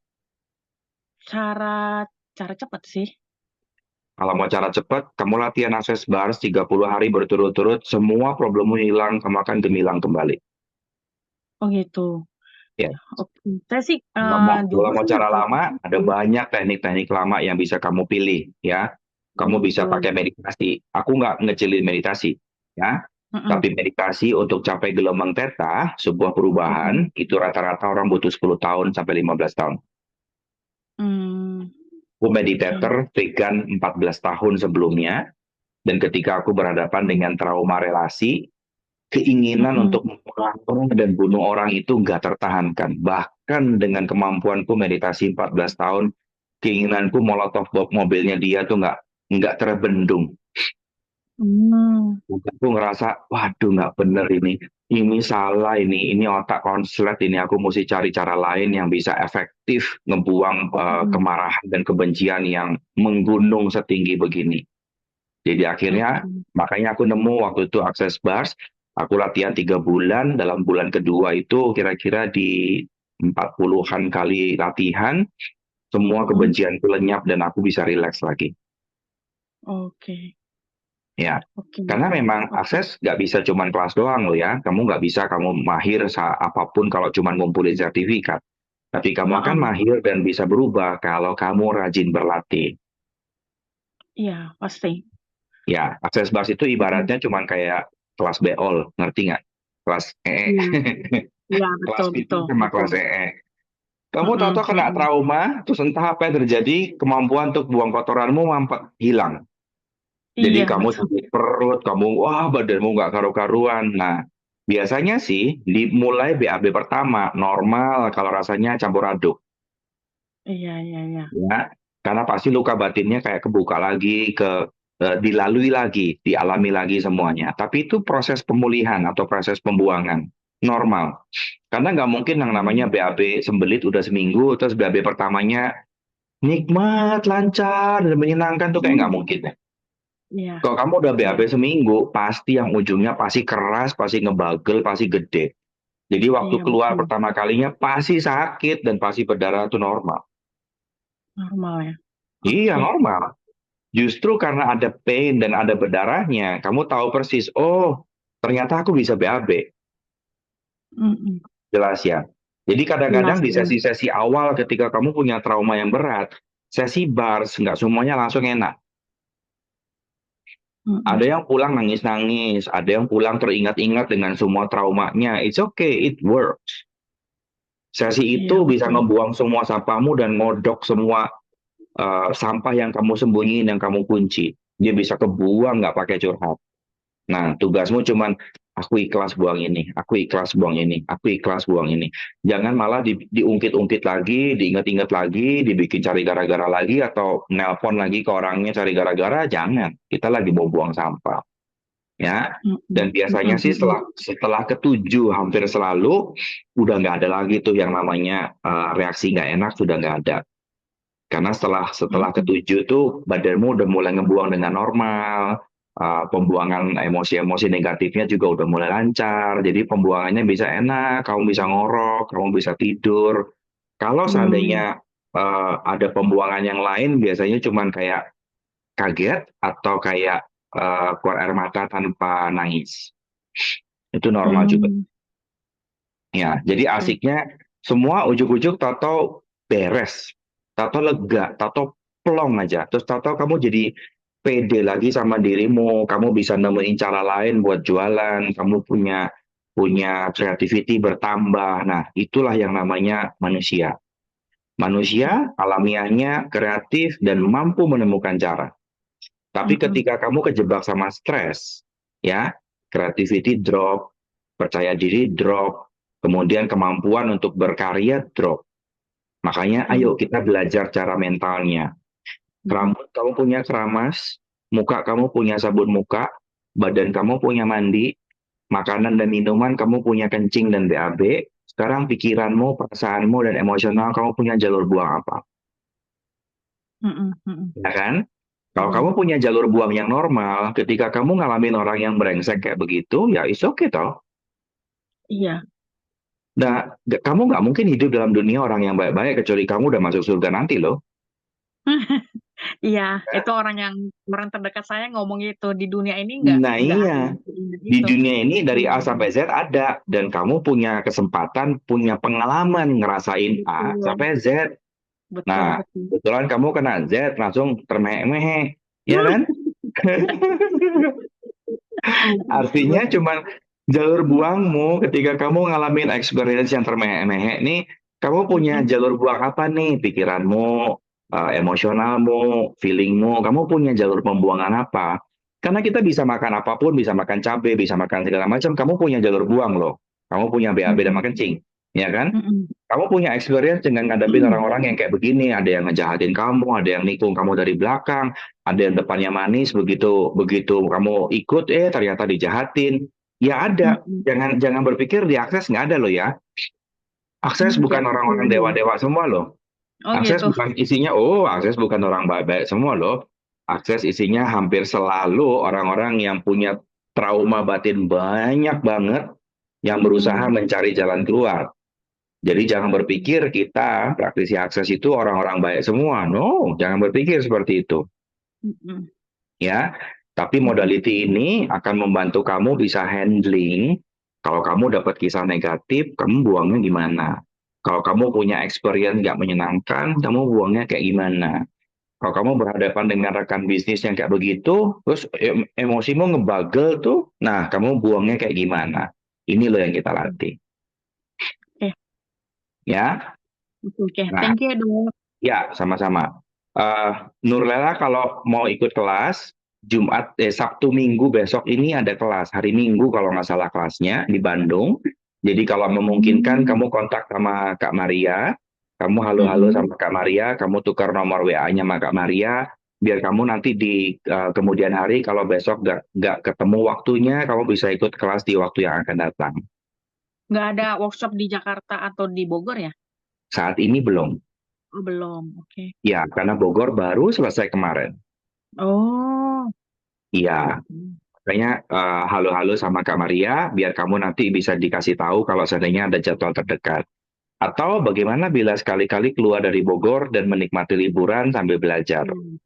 Cara cara cepat sih. Kalau mau cara cepat, kamu latihan akses bars 30 hari berturut-turut, semua problemmu hilang, kamu akan gemilang kembali. Oh gitu. Ya, Oke, saya sih kalau dulu mau sih cara nggak lama, ada gitu. banyak teknik-teknik lama yang bisa kamu pilih, ya. Kamu bisa Gitu. pakai meditasi. Aku nggak ngecilin meditasi, ya. Mm-mm. Tapi meditasi untuk capai gelombang theta, sebuah Mm-mm. perubahan, itu rata-rata orang butuh 10 tahun sampai 15 tahun. Hmm, Aku oke. meditator vegan 14 tahun sebelumnya, dan ketika aku berhadapan dengan trauma relasi, keinginan Mm-mm. untuk membunuh dan bunuh orang itu nggak tertahankan. Bahkan dengan kemampuanku meditasi 14 tahun, keinginanku molotov mobilnya dia tuh nggak terbendung. Hmm. Aku ngerasa, waduh nggak bener ini salah ini otak konslet ini aku mesti cari cara lain yang bisa efektif ngebuang Mm-mm. kemarahan dan kebencian yang menggunung setinggi begini. Jadi akhirnya Oke. makanya aku nemu waktu itu Access Bars, aku latihan 3 bulan, dalam bulan kedua itu kira-kira di 40-an kali latihan, semua Mm-mm. kebencian itu lenyap dan aku bisa rileks lagi. Oke. Ya, Oke. karena memang Oke. akses nggak bisa cuman kelas doang loh ya. Kamu nggak bisa kamu mahir apapun kalau cuman ngumpulin sertifikat. Tapi kamu akan Heeh. mahir dan bisa berubah kalau kamu rajin berlatih. Iya, pasti. Ya, akses bars itu Mm-mm. ibaratnya cuman kayak kelas beol, ngerti nggak? Kelas Iya. Iya, betul, kelas PT betul, sama betul. kelas EE. Kamu Mm-mm. tahu kena Mm-mm. trauma, terus entah apa yang terjadi, kemampuan untuk buang kotoranmu mampet hilang. Jadi Iya, kamu betul. sakit perut, kamu wah badanmu nggak karu-karuan. Nah, biasanya sih dimulai BAB pertama normal kalau rasanya campur aduk, Iya, iya, iya. ya. Karena pasti luka batinnya kayak kebuka lagi, dilalui lagi, dialami lagi semuanya. Tapi itu proses pemulihan atau proses pembuangan normal. Karena nggak mungkin yang namanya Hmm. BAB sembelit udah seminggu, terus BAB pertamanya nikmat, lancar, dan menyenangkan tuh kayak nggak Hmm. mungkin. Iya, Kalau kamu udah iya. BAB seminggu, pasti yang ujungnya pasti keras, pasti ngebagel, pasti gede. Jadi waktu Iya, keluar betul. pertama kalinya pasti sakit dan pasti berdarah itu normal. Normal ya. Iya, Oke. normal. Justru karena ada pain dan ada berdarahnya, kamu tahu persis, oh ternyata aku bisa BAB. Mm-mm. Jelas ya. Jadi Jelas, kadang-kadang di jelas. sesi-sesi awal ketika kamu punya trauma yang berat, sesi bars nggak semuanya langsung enak. Ada Mm-mm. yang pulang nangis-nangis, ada yang pulang teringat-ingat dengan semua traumanya. It's okay, it works. Sesi Iya, itu bisa betul. ngebuang semua sampahmu dan ngodok semua sampah yang kamu sembunyiin, yang kamu kunci. Dia bisa kebuang nggak pakai curhat. Nah, tugasmu cuman aku ikhlas buang ini, aku ikhlas buang ini, aku ikhlas buang ini. Jangan malah diungkit-ungkit lagi, diingat-ingat lagi, dibikin cari gara-gara lagi atau nelpon lagi ke orangnya cari gara-gara. Jangan. Kita lagi mau buang sampah, ya. Dan Mm-mm. biasanya Mm-mm. sih Mm-mm. setelah ketujuh hampir selalu udah nggak ada lagi tuh yang namanya reaksi nggak enak sudah nggak ada. Karena setelah Mm-mm. ketujuh tuh badanmu udah mulai ngebuang dengan normal, pembuangan emosi-emosi negatifnya juga udah mulai lancar, jadi pembuangannya bisa enak, kamu bisa ngorok, kamu bisa tidur. Kalau Hmm. seandainya ada pembuangan yang lain, biasanya cuman kayak kaget atau kayak keluar air mata tanpa nangis. Itu normal juga. Hmm. Ya, jadi Oke. asiknya semua ujuk-ujuk tato beres, tato lega, tato plong aja. Terus tato kamu jadi pede lagi sama dirimu, kamu bisa nemuin cara lain buat jualan, kamu punya punya creativity bertambah. Nah, itulah yang namanya manusia. Manusia alamiahnya kreatif dan mampu menemukan cara. Tapi Mm-mm. ketika kamu kejebak sama stres, ya, creativity drop, percaya diri drop, kemudian kemampuan untuk berkarya drop. Makanya Mm. ayo kita belajar cara mentalnya. Mm-mm. Rambut kamu punya keramas, muka kamu punya sabun muka, badan kamu punya mandi, makanan dan minuman kamu punya kencing dan BAB. Sekarang pikiranmu, perasaanmu, dan emosional kamu punya jalur buang apa? Mm-mm. Mm-mm. Ya kan? Kalau Iya. kamu punya jalur buang yang normal, ketika kamu ngalamin orang yang brengsek kayak begitu, ya it's okay toh. Iya. Nah, kamu nggak mungkin hidup dalam dunia orang yang baik-baik kecuali kamu udah masuk surga nanti loh. Iya, itu Ya. orang terdekat saya ngomong gitu di dunia ini Nah nggak iya, ada yang seindah di itu. dunia ini dari A Hmm. sampai Z ada, dan kamu punya kesempatan, punya pengalaman ngerasain A Betul, sampai Z. betul, Nah, betul. kebetulan kamu kena Z, langsung termehek-mehek, ya kan? Artinya cuma jalur buangmu ketika kamu ngalamin experience yang termehek-mehek nih, kamu punya Mm-mm. jalur buang apa nih? Pikiranmu, emosionalmu, feelingmu, kamu punya jalur pembuangan apa? Karena kita bisa makan apapun, bisa makan cabai, bisa makan segala macam, kamu punya jalur buang loh. Kamu punya BAB dan Mm-mm. kencing. ya kan? Mm-mm. Kamu punya experience dengan ngadepin orang-orang yang kayak begini, ada yang ngejahatin kamu, ada yang nikung kamu dari belakang, ada yang depannya manis, begitu begitu kamu ikut, ternyata dijahatin. Ya ada, Mm-mm. jangan jangan berpikir di akses nggak ada loh ya. Akses Di bukan atas orang-orang dulu. dewa-dewa semua loh. Oh Akses gitu. bukan isinya, akses bukan orang baik-baik semua loh. Akses isinya hampir selalu orang-orang yang punya trauma batin banyak banget, yang berusaha Mm-mm. mencari jalan keluar. Jadi jangan berpikir kita praktisi akses itu orang-orang baik semua. No, jangan berpikir seperti itu. Mm-mm. Ya, tapi Mm-mm. modality ini akan membantu kamu bisa handling. Kalau kamu dapat kisah negatif, kamu buangnya gimana? Kalau kamu punya experience nggak menyenangkan, kamu buangnya kayak gimana? Kalau kamu berhadapan dengan rekan bisnis yang kayak begitu, terus emosimu ngebagel tuh, nah kamu buangnya kayak gimana? Ini loh yang kita latih, Oke, ya. oke, oke. Nah, Thank you, Dok. ya, sama-sama. Eh Nurlela kalau mau ikut kelas, Sabtu Minggu besok ini ada kelas. Hari Minggu kalau nggak salah kelasnya di Bandung. Jadi kalau memungkinkan Hmm. kamu kontak sama Kak Maria, kamu halo-halo Mm-mm. sama Kak Maria, kamu tukar nomor WA-nya sama Kak Maria, biar kamu nanti di kemudian hari kalau besok nggak ketemu waktunya, kamu bisa ikut kelas di waktu yang akan datang. Nggak ada workshop di Jakarta atau di Bogor ya? Saat ini belum. Oh, belum. Oke. Ya, karena Bogor baru selesai kemarin. Oh. Iya, Mm. makanya halo-halo sama Kak Maria, biar kamu nanti bisa dikasih tahu kalau seandainya ada jadwal terdekat. Atau bagaimana bila sekali-kali keluar dari Bogor dan menikmati liburan sambil belajar. Hmm.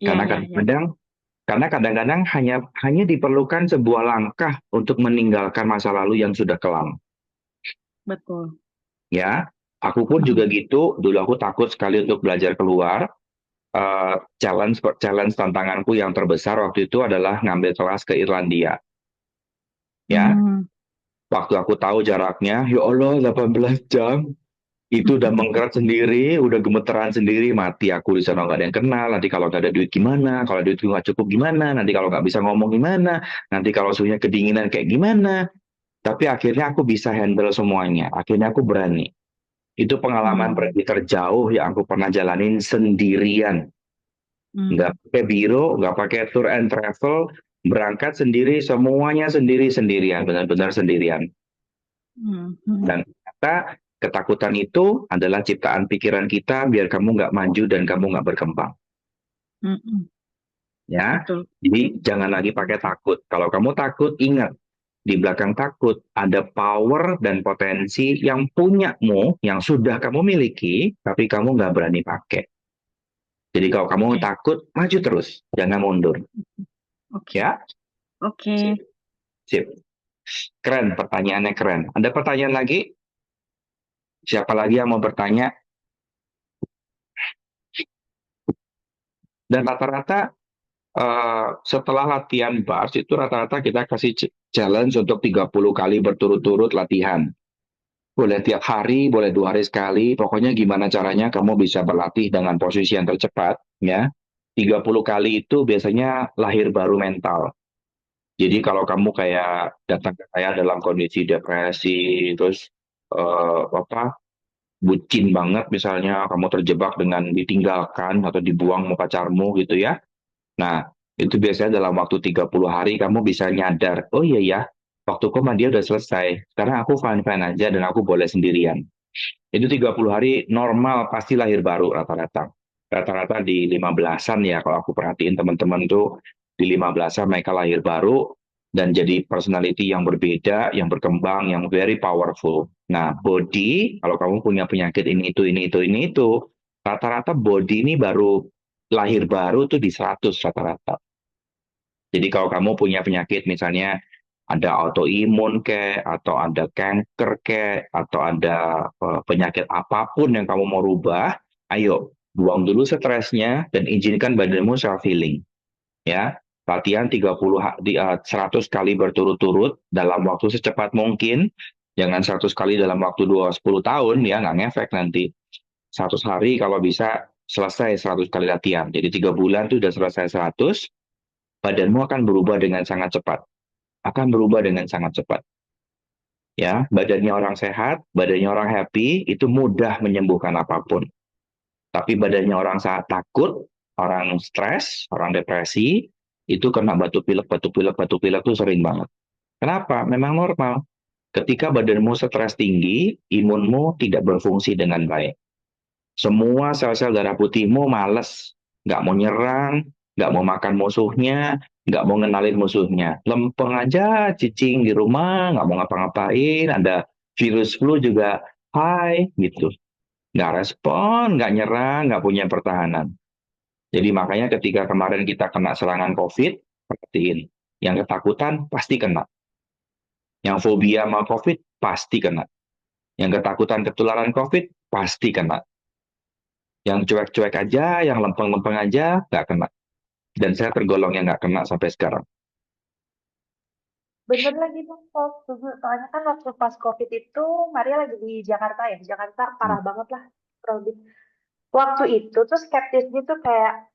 Ya, Karena ya, ya. kadang-kadang, karena kadang-kadang hanya diperlukan sebuah langkah untuk meninggalkan masa lalu yang sudah kelam. Betul. Ya, aku pun juga Mm-mm. gitu. Dulu aku takut sekali untuk belajar keluar. Challenge challenge tantanganku yang terbesar waktu itu adalah ngambil kelas ke Irlandia. Ya, Hmm. waktu aku tahu jaraknya, ya Allah 18 jam, itu udah mengkerat sendiri, udah gemeteran sendiri, mati aku di sana nggak ada yang kenal, nanti kalau nggak ada duit gimana, kalau duit nggak cukup gimana, nanti kalau nggak bisa ngomong gimana, nanti kalau suhunya kedinginan kayak gimana. Tapi akhirnya aku bisa handle semuanya, akhirnya aku berani. Itu pengalaman Hmm. pergi terjauh yang aku pernah jalanin sendirian. Nggak Hmm. pakai biro, nggak pakai tour and travel, berangkat sendiri, semuanya sendiri-sendirian, benar-benar sendirian. Hmm. Hmm. Dan ternyata ketakutan itu adalah ciptaan pikiran kita biar kamu nggak maju dan kamu nggak berkembang. Mm-mm. Ya, Betul. jadi jangan lagi pakai takut. Kalau kamu takut, ingat di belakang takut ada power dan potensi yang punyamu, yang sudah kamu miliki, tapi kamu nggak berani pakai. Jadi kalau kamu Oke. takut, maju terus, jangan mundur. Oke. Ya, Oke. sip, sip. Keren, pertanyaannya keren. Ada pertanyaan lagi? Siapa lagi yang mau bertanya? Dan rata-rata setelah latihan bars itu rata-rata kita kasih challenge untuk 30 kali berturut-turut latihan. Boleh tiap hari, boleh 2 hari sekali. Pokoknya gimana caranya kamu bisa berlatih dengan posisi yang tercepat, ya. 30 kali itu biasanya lahir baru mental. Jadi kalau kamu kayak datang ke saya dalam kondisi depresi, terus apa bucin banget misalnya, kamu terjebak dengan ditinggalkan atau dibuang sama pacarmu gitu ya. Nah, itu biasanya dalam waktu 30 hari kamu bisa nyadar, oh iya ya, waktu sama dia udah selesai. Sekarang aku fine-fine aja dan aku boleh sendirian. Itu 30 hari normal pasti lahir baru rata-rata. Rata-rata di 15-an ya kalau aku perhatiin teman-teman tuh di 15-an mereka lahir baru dan jadi personality yang berbeda, yang berkembang, yang very powerful. Nah, body kalau kamu punya penyakit ini itu, rata-rata body ini baru lahir baru tuh di 100 rata-rata. Jadi kalau kamu punya penyakit misalnya ada autoimun ke, atau ada kanker ke, atau ada penyakit apapun yang kamu mau rubah, ayo buang dulu stresnya dan izinkan badanmu self healing. Ya, latihan 100 kali berturut-turut dalam waktu secepat mungkin. Jangan 100 kali dalam waktu 10 tahun ya, nggak ngefek nanti. 100 hari kalau bisa selesai 100 kali latihan. Jadi 3 bulan itu sudah selesai 100, badanmu akan berubah dengan sangat cepat. Akan berubah dengan sangat cepat. Ya, badannya orang sehat, badannya orang happy, itu mudah menyembuhkan apapun. Tapi badannya orang saat takut, orang stres, orang depresi, itu kena batuk pilek, batuk pilek, batuk pilek itu sering banget. Kenapa? Memang normal. Ketika badanmu stres tinggi, imunmu tidak berfungsi dengan baik. Semua sel-sel darah putihmu males, nggak mau nyerang, nggak mau makan musuhnya, nggak mau ngenalin musuhnya. Lempeng aja, cicing di rumah, nggak mau ngapa-ngapain, ada virus flu juga, hai, gitu. Nggak respon, nggak nyerang, nggak punya pertahanan. Jadi makanya ketika kemarin kita kena serangan COVID, perhatiin, yang ketakutan pasti kena. Yang fobia sama COVID, pasti kena. Yang ketakutan ketularan COVID, pasti kena. Yang cuek-cuek aja, yang lempeng-lempeng aja, nggak kena. Dan saya tergolong yang nggak kena sampai sekarang. Bener lagi tuh, setuju. Soalnya kan waktu pas COVID itu, Maria lagi di Jakarta ya. Jakarta Hmm. parah banget lah, crowded. Waktu itu tuh skeptis gitu kayak,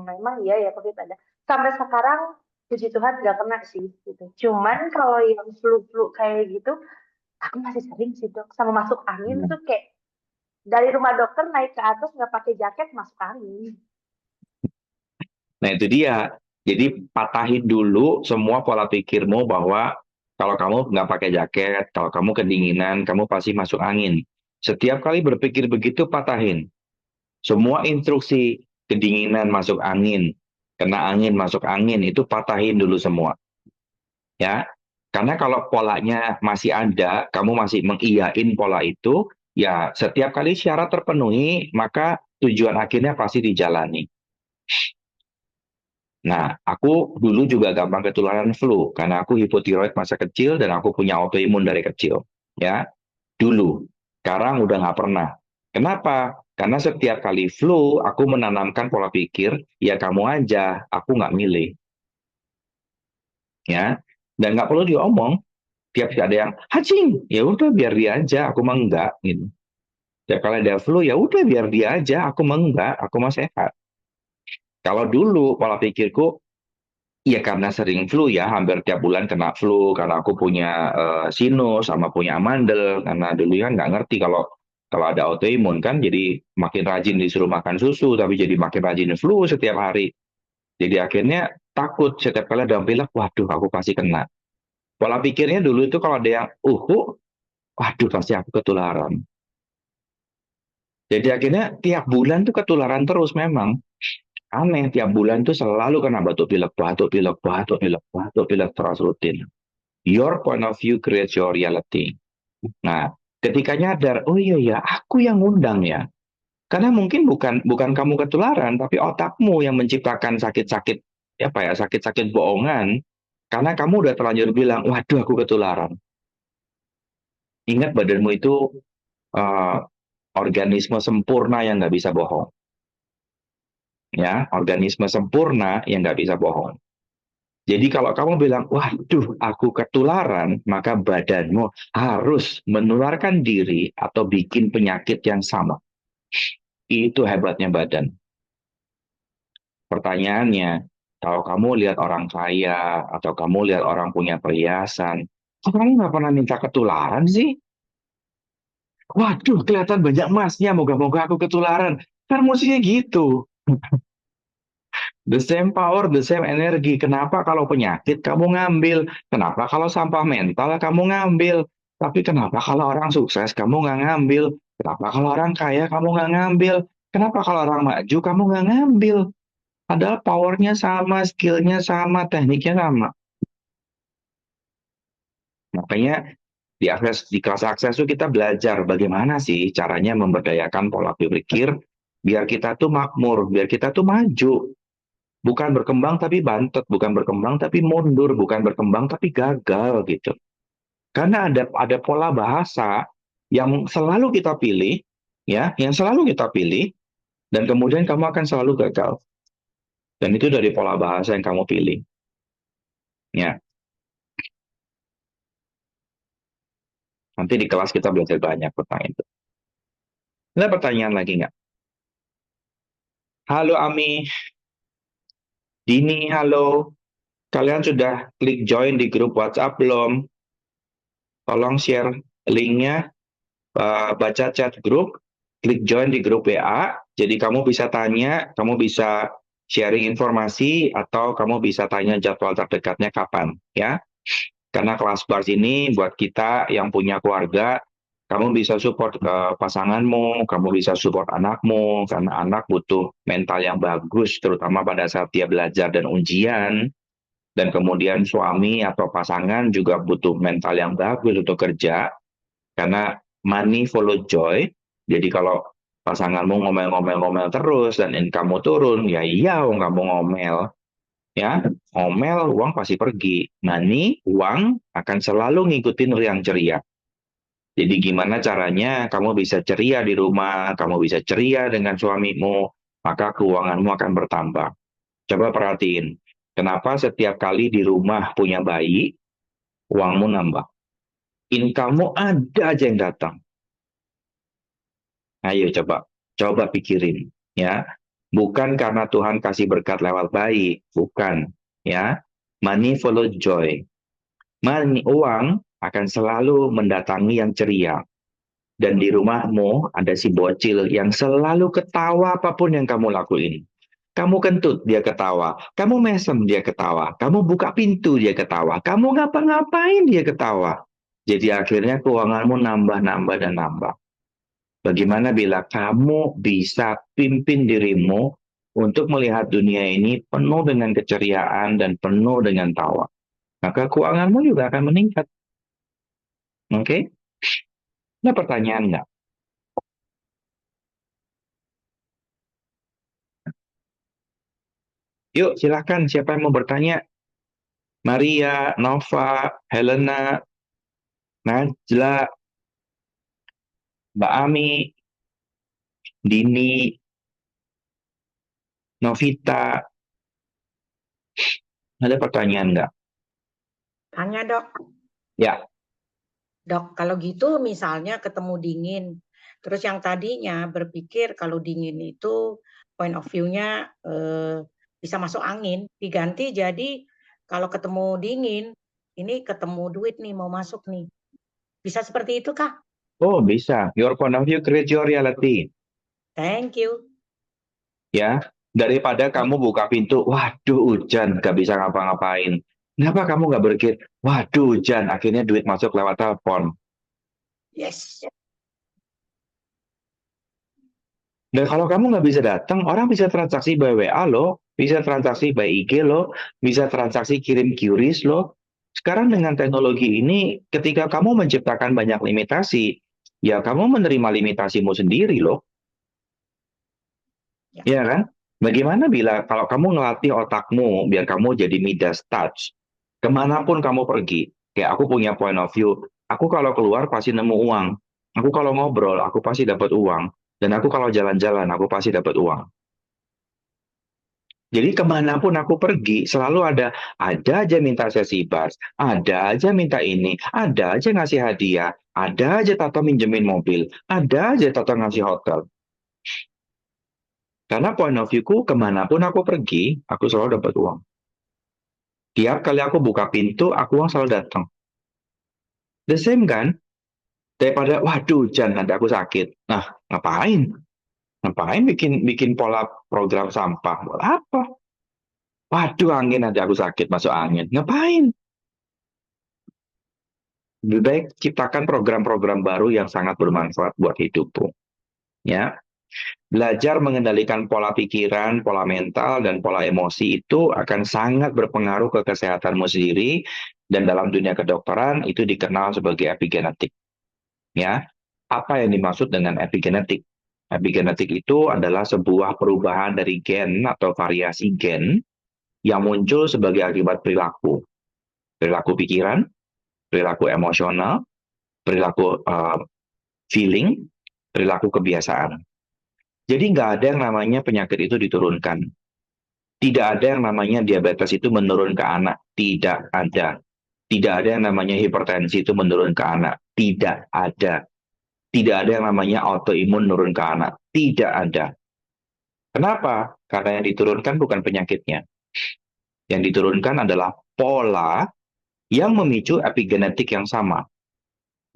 memang iya ya COVID ada. Sampai sekarang, puji Tuhan nggak kena sih gitu. Cuman kalau yang flu-flu kayak gitu, aku masih sering sih dok. Sama masuk angin tuh kayak dari rumah dokter naik ke atas nggak pakai jaket masuk angin. Nah itu dia. Jadi patahin dulu semua pola pikirmu bahwa kalau kamu nggak pakai jaket, kalau kamu kedinginan, kamu pasti masuk angin. Setiap kali berpikir begitu, patahin. Semua instruksi kedinginan masuk angin, kena angin masuk angin, itu patahin dulu semua. Ya, karena kalau polanya masih ada, kamu masih mengiyain pola itu, ya setiap kali syarat terpenuhi, maka tujuan akhirnya pasti dijalani. Nah, aku dulu juga gampang ketularan flu, karena aku hipotiroid masa kecil dan aku punya autoimun dari kecil. Ya, dulu. Sekarang udah nggak pernah. Kenapa? Karena setiap kali flu, aku menanamkan pola pikir, ya kamu aja, aku nggak milih. Ya, dan nggak perlu diomong. Tiap ada yang hacing, ya udah biar dia aja, aku mah enggak gitu. Ya kalau ada flu ya udah biar dia aja, aku mah enggak, aku mah sehat. Kalau dulu pola pikirku ya karena sering flu ya, hampir tiap bulan kena flu karena aku punya sinus sama punya amandel karena dulu kan nggak ngerti kalau kalau ada autoimun kan jadi makin rajin disuruh makan susu tapi jadi makin rajin flu setiap hari. Jadi akhirnya takut setiap kali ada pilek, waduh aku pasti kena. Pola pikirnya dulu itu kalau ada yang waduh pasti aku ketularan. Jadi akhirnya tiap bulan tuh ketularan terus memang. Aneh, tiap bulan tuh selalu kena batuk pilek, batuk pilek, batuk pilek, batuk pilek terus rutin. Your point of view creates your reality. Nah, ketika nyadar, oh iya ya, aku yang ngundang ya. Karena mungkin bukan bukan kamu ketularan, tapi otakmu yang menciptakan sakit-sakit apa ya, sakit-sakit bohongan. Karena kamu udah terlanjur bilang, waduh aku ketularan. Ingat badanmu itu uh, organisme sempurna yang nggak bisa bohong. Ya, organisme sempurna yang nggak bisa bohong. Jadi kalau kamu bilang, waduh, aku ketularan, maka badanmu harus menularkan diri atau bikin penyakit yang sama. Itu hebatnya badan. Pertanyaannya, kalau kamu lihat orang kaya atau kamu lihat orang punya perhiasan, kok kamu nggak pernah minta ketularan sih? Waduh, kelihatan banyak emasnya, moga-moga aku ketularan. Kan mestinya gitu. The same power, the same energi. Kenapa kalau penyakit kamu ngambil? Kenapa kalau sampah mental kamu ngambil? Tapi kenapa kalau orang sukses kamu nggak ngambil? Kenapa kalau orang kaya kamu nggak ngambil? Kenapa kalau orang maju kamu nggak ngambil? Padahal powernya sama, skillnya sama, tekniknya sama. Makanya di kelas akses itu kita belajar bagaimana sih caranya memberdayakan pola pikir biar kita tuh makmur, biar kita tuh maju. Bukan berkembang tapi bantet, bukan berkembang tapi mundur, bukan berkembang tapi gagal gitu. Karena ada pola bahasa yang selalu kita pilih, ya, yang selalu kita pilih, dan kemudian kamu akan selalu gagal. Dan itu dari pola bahasa yang kamu pilih. Ya, nanti di kelas kita belajar banyak tentang itu. Ada pertanyaan lagi nggak? Halo Ami, Dini, halo. Kalian sudah klik join di grup WhatsApp belum? tolong share linknya, baca chat grup, klik join di grup WA, jadi kamu bisa tanya, kamu bisa sharing informasi, atau kamu bisa tanya jadwal terdekatnya kapan, ya. Karena kelas bars ini buat kita yang punya keluarga, kamu bisa support ke pasanganmu, kamu bisa support anakmu, karena anak butuh mental yang bagus, terutama pada saat dia belajar dan ujian. Dan kemudian suami atau pasangan juga butuh mental yang bagus untuk kerja, karena money follow joy. Jadi kalau pasanganmu ngomel-ngomel terus dan income-mu turun, ya iya kamu ngomel. Ya, ngomel, uang pasti pergi. Money, uang akan selalu ngikutin riang ceria. Jadi gimana caranya kamu bisa ceria di rumah, kamu bisa ceria dengan suamimu, maka keuanganmu akan bertambah. Coba perhatiin, kenapa setiap kali di rumah punya bayi, uangmu nambah. Income-mu ada aja yang datang. Ayo coba pikirin, ya. Bukan karena Tuhan kasih berkat lewat bayi, bukan, ya. Money follow joy. Uang akan selalu mendatangi yang ceria. Dan di rumahmu ada si bocil yang selalu ketawa apapun yang kamu lakuin. Kamu kentut, dia ketawa. Kamu mesem, dia ketawa. Kamu buka pintu, dia ketawa. Kamu ngapa-ngapain, dia ketawa. Jadi akhirnya keuanganmu nambah dan nambah. Bagaimana bila kamu bisa pimpin dirimu untuk melihat dunia ini penuh dengan keceriaan dan penuh dengan tawa. Maka keuanganmu juga akan meningkat. Oke? Ada pertanyaan nggak? Yuk, silakan. Siapa yang mau bertanya? Maria, Nova, Helena, Najla, Mbak Ami, Dini, Novita. Ada pertanyaan nggak? Tanya dok. Ya. Dok, kalau gitu misalnya ketemu dingin, terus yang tadinya berpikir kalau dingin itu point of view-nya bisa masuk angin, diganti jadi kalau ketemu dingin, ini ketemu duit nih mau masuk nih. Bisa seperti itu kah? Oh, bisa. Your point of view create your reality. Thank you. Ya, daripada kamu buka pintu, waduh hujan, gak bisa ngapa-ngapain. Kenapa kamu nggak berpikir, waduh hujan, akhirnya duit masuk lewat telepon. Yes. Dan kalau kamu nggak bisa datang, orang bisa transaksi by WA loh, bisa transaksi by IG loh, bisa transaksi kirim QRIS loh. Sekarang dengan teknologi ini, ketika kamu menciptakan banyak limitasi, ya kamu menerima limitasimu sendiri loh. Ya kan? Bagaimana bila kalau kamu ngelatih otakmu biar kamu jadi Midas touch, kemanapun kamu pergi, kayak aku punya point of view, aku kalau keluar pasti nemu uang, aku kalau ngobrol aku pasti dapat uang, dan aku kalau jalan-jalan aku pasti dapat uang. Jadi kemanapun aku pergi selalu ada aja minta sesi bars, ada aja minta ini, ada aja ngasih hadiah, ada aja tato minjemin mobil, ada aja tato ngasih hotel. Karena point of view-ku, kemanapun aku pergi, aku selalu dapat uang. Tiap kali aku buka pintu, uang selalu datang. The same kan? Daripada, waduh, hujan, nanti aku sakit. Nah, ngapain? Ngapain bikin pola program sampah? Buat apa? Waduh, angin, nanti aku sakit, masuk angin. Ngapain? Lebih baik ciptakan program-program baru yang sangat bermanfaat buat hidupmu. Ya. Belajar mengendalikan pola pikiran, pola mental, dan pola emosi itu akan sangat berpengaruh ke kesehatanmu sendiri, dan dalam dunia kedokteran itu dikenal sebagai epigenetik. Ya, apa yang dimaksud dengan epigenetik? Epigenetik itu adalah sebuah perubahan dari gen atau variasi gen yang muncul sebagai akibat perilaku pikiran, perilaku emosional, perilaku feeling, perilaku kebiasaan. Jadi nggak ada yang namanya penyakit itu diturunkan. Tidak ada yang namanya diabetes itu menurun ke anak. Tidak ada. Tidak ada yang namanya hipertensi itu menurun ke anak. Tidak ada. Tidak ada yang namanya autoimun menurun ke anak. Tidak ada. Kenapa? Karena yang diturunkan bukan penyakitnya. Yang diturunkan adalah pola yang memicu epigenetik yang sama.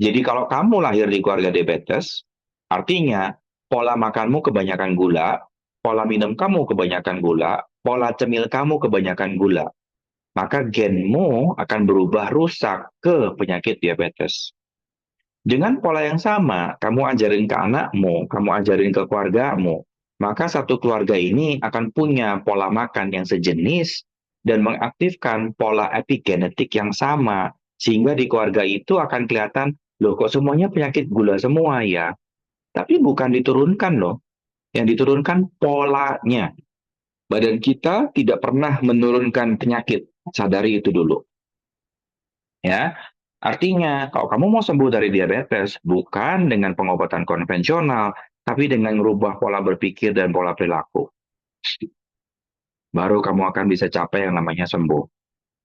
Jadi kalau kamu lahir di keluarga diabetes, artinya pola makanmu kebanyakan gula, pola minum kamu kebanyakan gula, pola cemil kamu kebanyakan gula. Maka genmu akan berubah rusak ke penyakit diabetes. Dengan pola yang sama, kamu ajarin ke anakmu, kamu ajarin ke keluargamu, maka satu keluarga ini akan punya pola makan yang sejenis dan mengaktifkan pola epigenetik yang sama, sehingga di keluarga itu akan kelihatan, loh kok semuanya penyakit gula semua ya? Tapi bukan diturunkan loh, yang diturunkan polanya. Badan kita tidak pernah menurunkan penyakit, sadari itu dulu. Ya, artinya kalau kamu mau sembuh dari diabetes bukan dengan pengobatan konvensional, tapi dengan merubah pola berpikir dan pola perilaku. Baru kamu akan bisa capai yang namanya sembuh.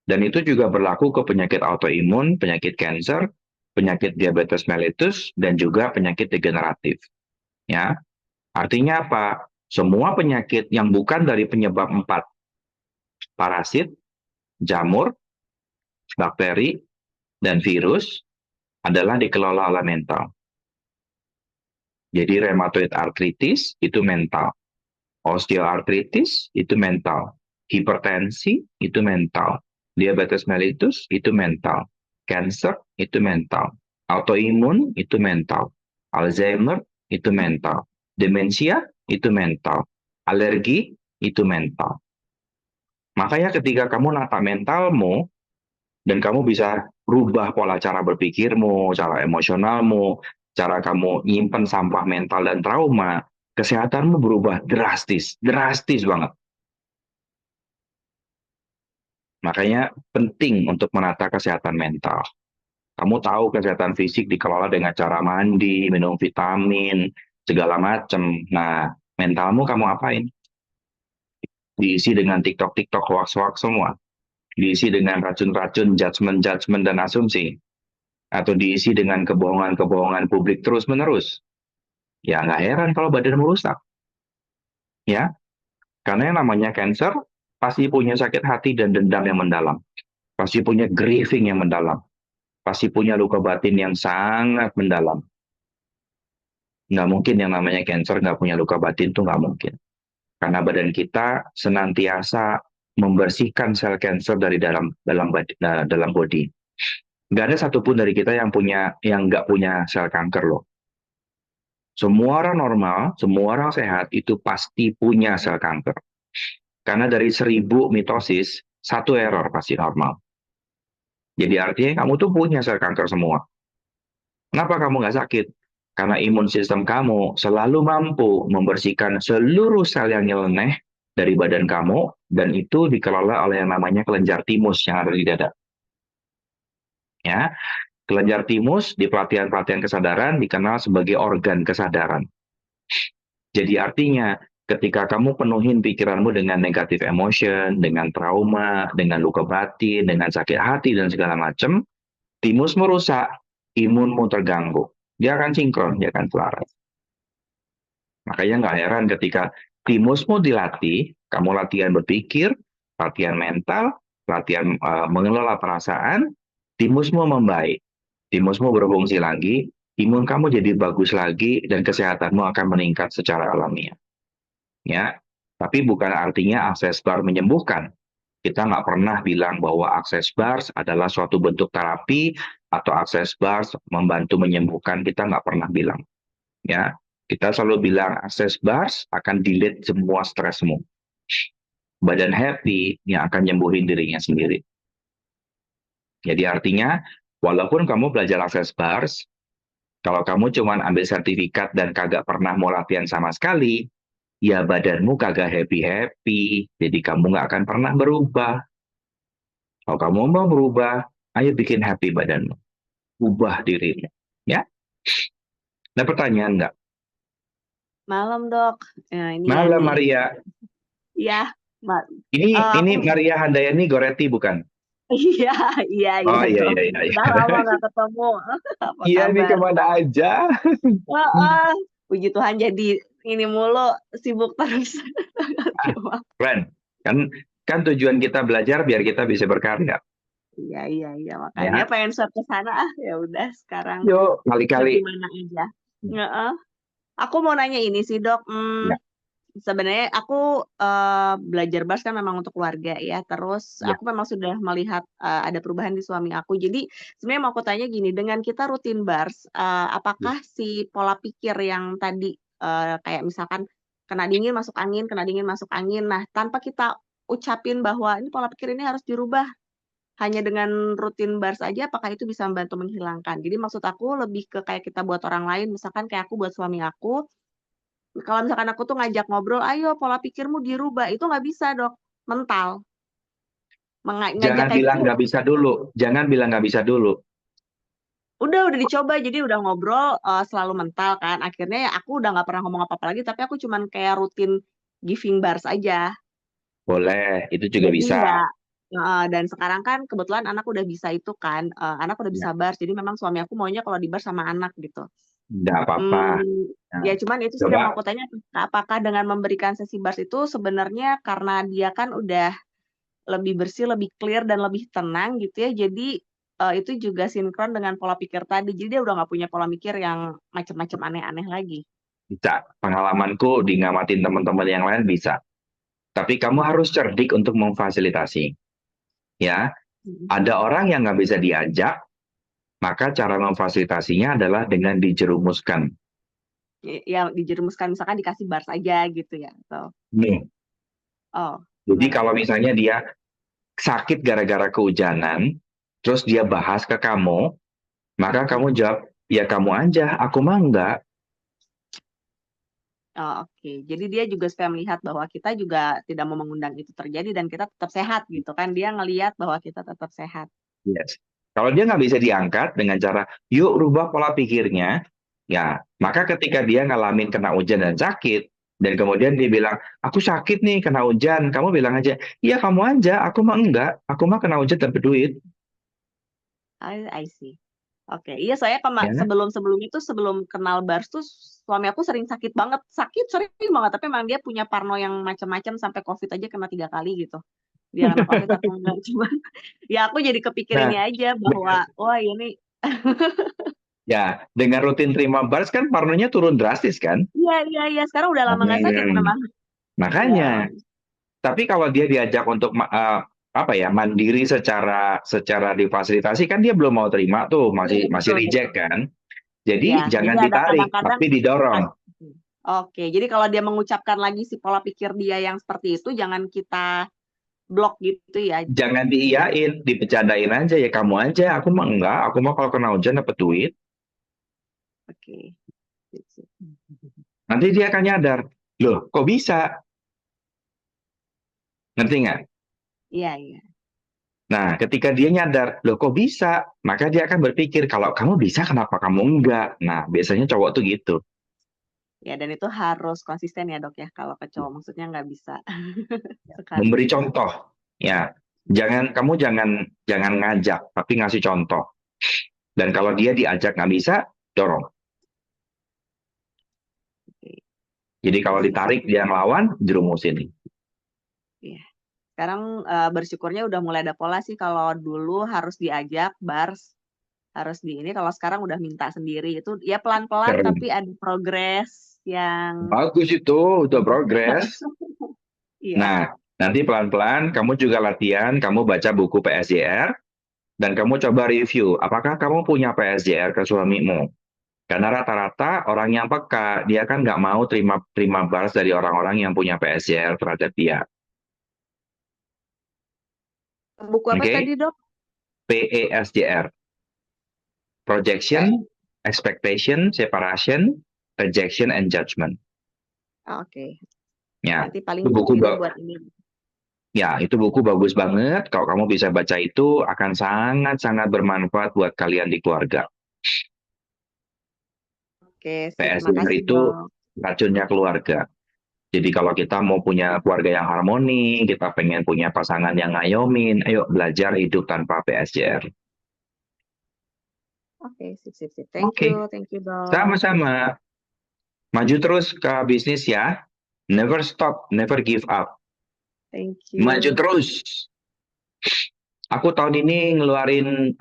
Dan itu juga berlaku ke penyakit autoimun, penyakit kanker, penyakit diabetes mellitus, dan juga penyakit degeneratif. Ya, artinya apa? Semua penyakit yang bukan dari penyebab 4, parasit, jamur, bakteri, dan virus, adalah dikelola oleh mental. Jadi rheumatoid arthritis itu mental, osteoartritis itu mental, hipertensi itu mental, diabetes mellitus itu mental, cancer itu mental, autoimun itu mental, Alzheimer itu mental, demensia itu mental, alergi itu mental. Makanya ketika kamu nata mentalmu dan kamu bisa rubah pola cara berpikirmu, cara emosionalmu, cara kamu nyimpen sampah mental dan trauma, kesehatanmu berubah drastis, drastis banget. Makanya penting untuk menata kesehatan mental. Kamu tahu kesehatan fisik dikelola dengan cara mandi, minum vitamin, segala macam. Nah, mentalmu kamu apain? Diisi dengan TikTok, hoax-hoax semua. Diisi dengan racun-racun, judgment, dan asumsi. Atau diisi dengan kebohongan-kebohongan publik terus-menerus. Ya nggak heran kalau badan merusak. Ya, karena yang namanya cancer pasti punya sakit hati dan dendam yang mendalam. Pasti punya grieving yang mendalam. Pasti punya luka batin yang sangat mendalam. Nggak mungkin yang namanya cancer nggak punya luka batin, tuh nggak mungkin. Karena badan kita senantiasa membersihkan sel cancer dari dalam body. Nggak ada satupun dari kita yang nggak punya sel kanker loh. Semua orang normal, semua orang sehat itu pasti punya sel kanker. Karena dari 1000 mitosis, 1 error pasti normal. Jadi artinya kamu tuh punya sel kanker semua. Kenapa kamu nggak sakit? Karena imun sistem kamu selalu mampu membersihkan seluruh sel yang nyeleneh dari badan kamu, dan itu dikelola oleh yang namanya kelenjar timus yang ada di dada. Ya, kelenjar timus di pelatihan-pelatihan kesadaran dikenal sebagai organ kesadaran. Jadi artinya ketika kamu penuhin pikiranmu dengan negative emotion, dengan trauma, dengan luka batin, dengan sakit hati dan segala macam, timusmu rusak, imunmu terganggu. Dia akan sinkron, dia akan selaras. Makanya nggak heran ketika timusmu dilatih, kamu latihan berpikir, latihan mental, latihan mengelola perasaan, timusmu membaik. Timusmu berfungsi lagi, imun kamu jadi bagus lagi, dan kesehatanmu akan meningkat secara alamiah. Ya, tapi bukan artinya akses bar menyembuhkan. Kita nggak pernah bilang bahwa akses bars adalah suatu bentuk terapi atau akses bars membantu menyembuhkan. Kita nggak pernah bilang. Ya, kita selalu bilang akses bars akan delete semua stresmu. Badan happy yang akan nyembuhin dirinya sendiri. Jadi artinya, walaupun kamu belajar akses bars, kalau kamu cuma ambil sertifikat dan kagak pernah mau latihan sama sekali, ya badanmu kagak happy-happy, jadi kamu nggak akan pernah berubah. Kalau kamu mau berubah, ayo bikin happy badanmu. Ubah dirimu. Ya? Ada pertanyaan nggak? Malam, Dok. Nah, ini ya Malam, nih. Maria. Iya, Ini aku Maria Handayani Goretti, bukan? iya, iya, Oh iya, Dok. iya, iya. Udah lama nggak ketemu. Apa Iya, nih kabar? kemana aja? Puji Tuhan jadi ini mulu sibuk terus. Terima. Keren. Kan tujuan kita belajar biar kita bisa berkarya. Iya, makanya Ya, pengen swab ke sana ya udah sekarang yuk di kali-kali. mana aja. Heeh. Aku mau nanya ini sih, Dok. Ya, Sebenarnya aku belajar bars kan memang untuk keluarga ya. Terus ya. aku memang sudah melihat ada perubahan di suami aku. Jadi sebenarnya mau aku tanya gini, dengan kita rutin bars, apakah si pola pikir yang tadi kayak misalkan kena dingin masuk angin, kena dingin masuk angin. Nah, tanpa kita ucapin bahwa ini pola pikir ini harus dirubah, hanya dengan rutin bars aja, apakah itu bisa membantu menghilangkan? Jadi maksud aku lebih ke kayak kita buat orang lain, misalkan kayak aku buat suami aku, kalau misalkan aku tuh ngajak ngobrol, ayo pola pikirmu dirubah, itu nggak bisa dok, mental. Ngajak Jangan kayak bilang gitu, nggak bisa dulu. Jangan bilang nggak bisa dulu. udah dicoba, jadi udah ngobrol selalu mental kan. Akhirnya ya aku udah nggak pernah ngomong apa-apa lagi, tapi aku cuman kayak rutin giving bars aja. Boleh, itu juga Jadi bisa. nggak, dan sekarang kan kebetulan anak udah bisa itu kan, anak udah Ya, bisa bars, jadi memang suami aku maunya kalau di bars sama anak gitu. nggak apa-apa. Ya Nah, cuman itu sih yang mau coba aku tanya, apakah dengan memberikan sesi bars itu sebenarnya karena dia kan udah lebih bersih, lebih clear, dan lebih tenang gitu ya. Jadi itu juga sinkron dengan pola pikir tadi. Jadi dia udah nggak punya pola mikir yang macam-macam aneh-aneh lagi. bisa. Pengalamanku di ngamatin teman-teman yang lain bisa. Tapi kamu harus cerdik untuk memfasilitasi. Ya, Mm. ada orang yang nggak bisa diajak, maka cara memfasilitasinya adalah dengan dijerumuskan. Ya dijerumuskan, misalkan dikasih bars aja gitu ya. Atau, Nih, oh jadi gimana kalau tuh dok? misalnya dia sakit gara-gara kehujanan, terus dia bahas ke kamu, maka Mm. kamu jawab, ya kamu aja, aku mah enggak. Oh, oke. Jadi dia juga supaya melihat bahwa kita juga tidak mau mengundang itu terjadi dan kita tetap sehat gitu kan. Dia ngelihat bahwa kita tetap sehat. Yes. Kalau dia nggak bisa diangkat dengan cara, yuk rubah pola pikirnya, ya, maka ketika dia ngalamin kena hujan dan sakit, dan kemudian dia bilang, aku sakit nih kena hujan, kamu bilang aja, iya kamu aja, aku mah enggak, aku mah kena hujan dapat duit. I see. Oke, iya saya Ya, sebelum itu sebelum kenal bars tuh suami aku sering sakit banget, sering banget. Tapi memang dia punya parno yang macam-macam sampai COVID aja kena 3 kali gitu. Dia kena COVID atau enggak? Cuman ya aku jadi kepikir ini nah, aja bahwa wah ini ya, dengan rutin terima bars kan parnonya turun drastis kan? iya sekarang udah lama nggak sakit Hmm, memang. Udah makanya, lama. tapi kalau dia diajak untuk apa ya mandiri secara difasilitasi kan dia belum mau terima tuh, masih Betul reject betul. kan? Jadi Ya, jadi jangan ada ditarik, kadang-kadang tapi didorong. Oke, jadi kalau dia mengucapkan lagi si pola pikir dia yang seperti itu, jangan kita blok gitu ya. Jangan diiyain, dipecandain aja ya kamu aja. Aku mah enggak, aku mah kalau kena hujan dapat duit. Oke. Nanti dia akan nyadar, loh kok bisa? Ngerti nggak? Iya. Nah, ketika dia nyadar, loh kok bisa? Maka dia akan berpikir, kalau kamu bisa, kenapa kamu enggak? Nah, biasanya cowok tuh gitu. Ya, dan itu harus konsisten ya dok ya. Kalau ke cowok maksudnya nggak bisa sekali Memberi sekali. contoh, ya. Kamu jangan ngajak, tapi ngasih contoh. Dan kalau dia diajak nggak bisa, dorong. Oke. Jadi kalau Sip. ditarik dia ngelawan, jerumusin. Iya. Sekarang bersyukurnya udah mulai ada pola sih. Kalau dulu harus diajak bars, harus di ini. Kalau sekarang udah minta sendiri. Itu ya pelan-pelan tapi Keren. ada progres yang Bagus itu, udah progres. iya. Nah, nanti pelan-pelan kamu juga latihan, kamu baca buku PSJR, dan kamu coba review, apakah kamu punya PSJR ke suamimu? Karena rata-rata orang yang peka, dia kan nggak mau terima balas dari orang-orang yang punya PSJR terhadap dia. Buku apa tadi Oke? dok? PESJR. Projection, Expectation, Separation, Rejection, and Judgment. Oke. Ya, Nanti paling itu buku itu buat ini. itu buku bagus banget. Kalau kamu bisa baca itu, akan sangat-sangat bermanfaat buat kalian di keluarga. Oke, sip. PSJR Makasih itu dok. racunnya keluarga. Jadi kalau kita mau punya keluarga yang harmoni, kita pengen punya pasangan yang ngayomin, ayo belajar hidup tanpa PSJR. Oke, sip. Oke, Thank you dok. sama-sama. Maju terus ke bisnis ya. Never stop, never give up. Thank Maju you. terus. Aku tahun ini ngeluarin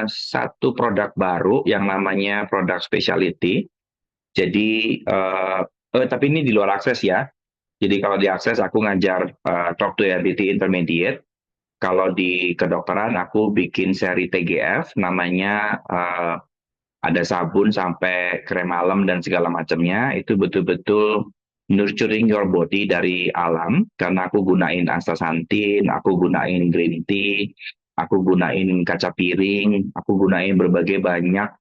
satu produk baru yang namanya produk specialty. Jadi, tapi ini di luar akses ya. Jadi kalau di akses aku ngajar talk to diabetes intermediate. Kalau di kedokteran aku bikin seri TGF, namanya ada sabun sampai krem malam dan segala macamnya. Itu betul-betul nurturing your body dari alam. Karena aku gunain astaxanthin, aku gunain green tea, aku gunain kaca piring, aku gunain berbagai banyak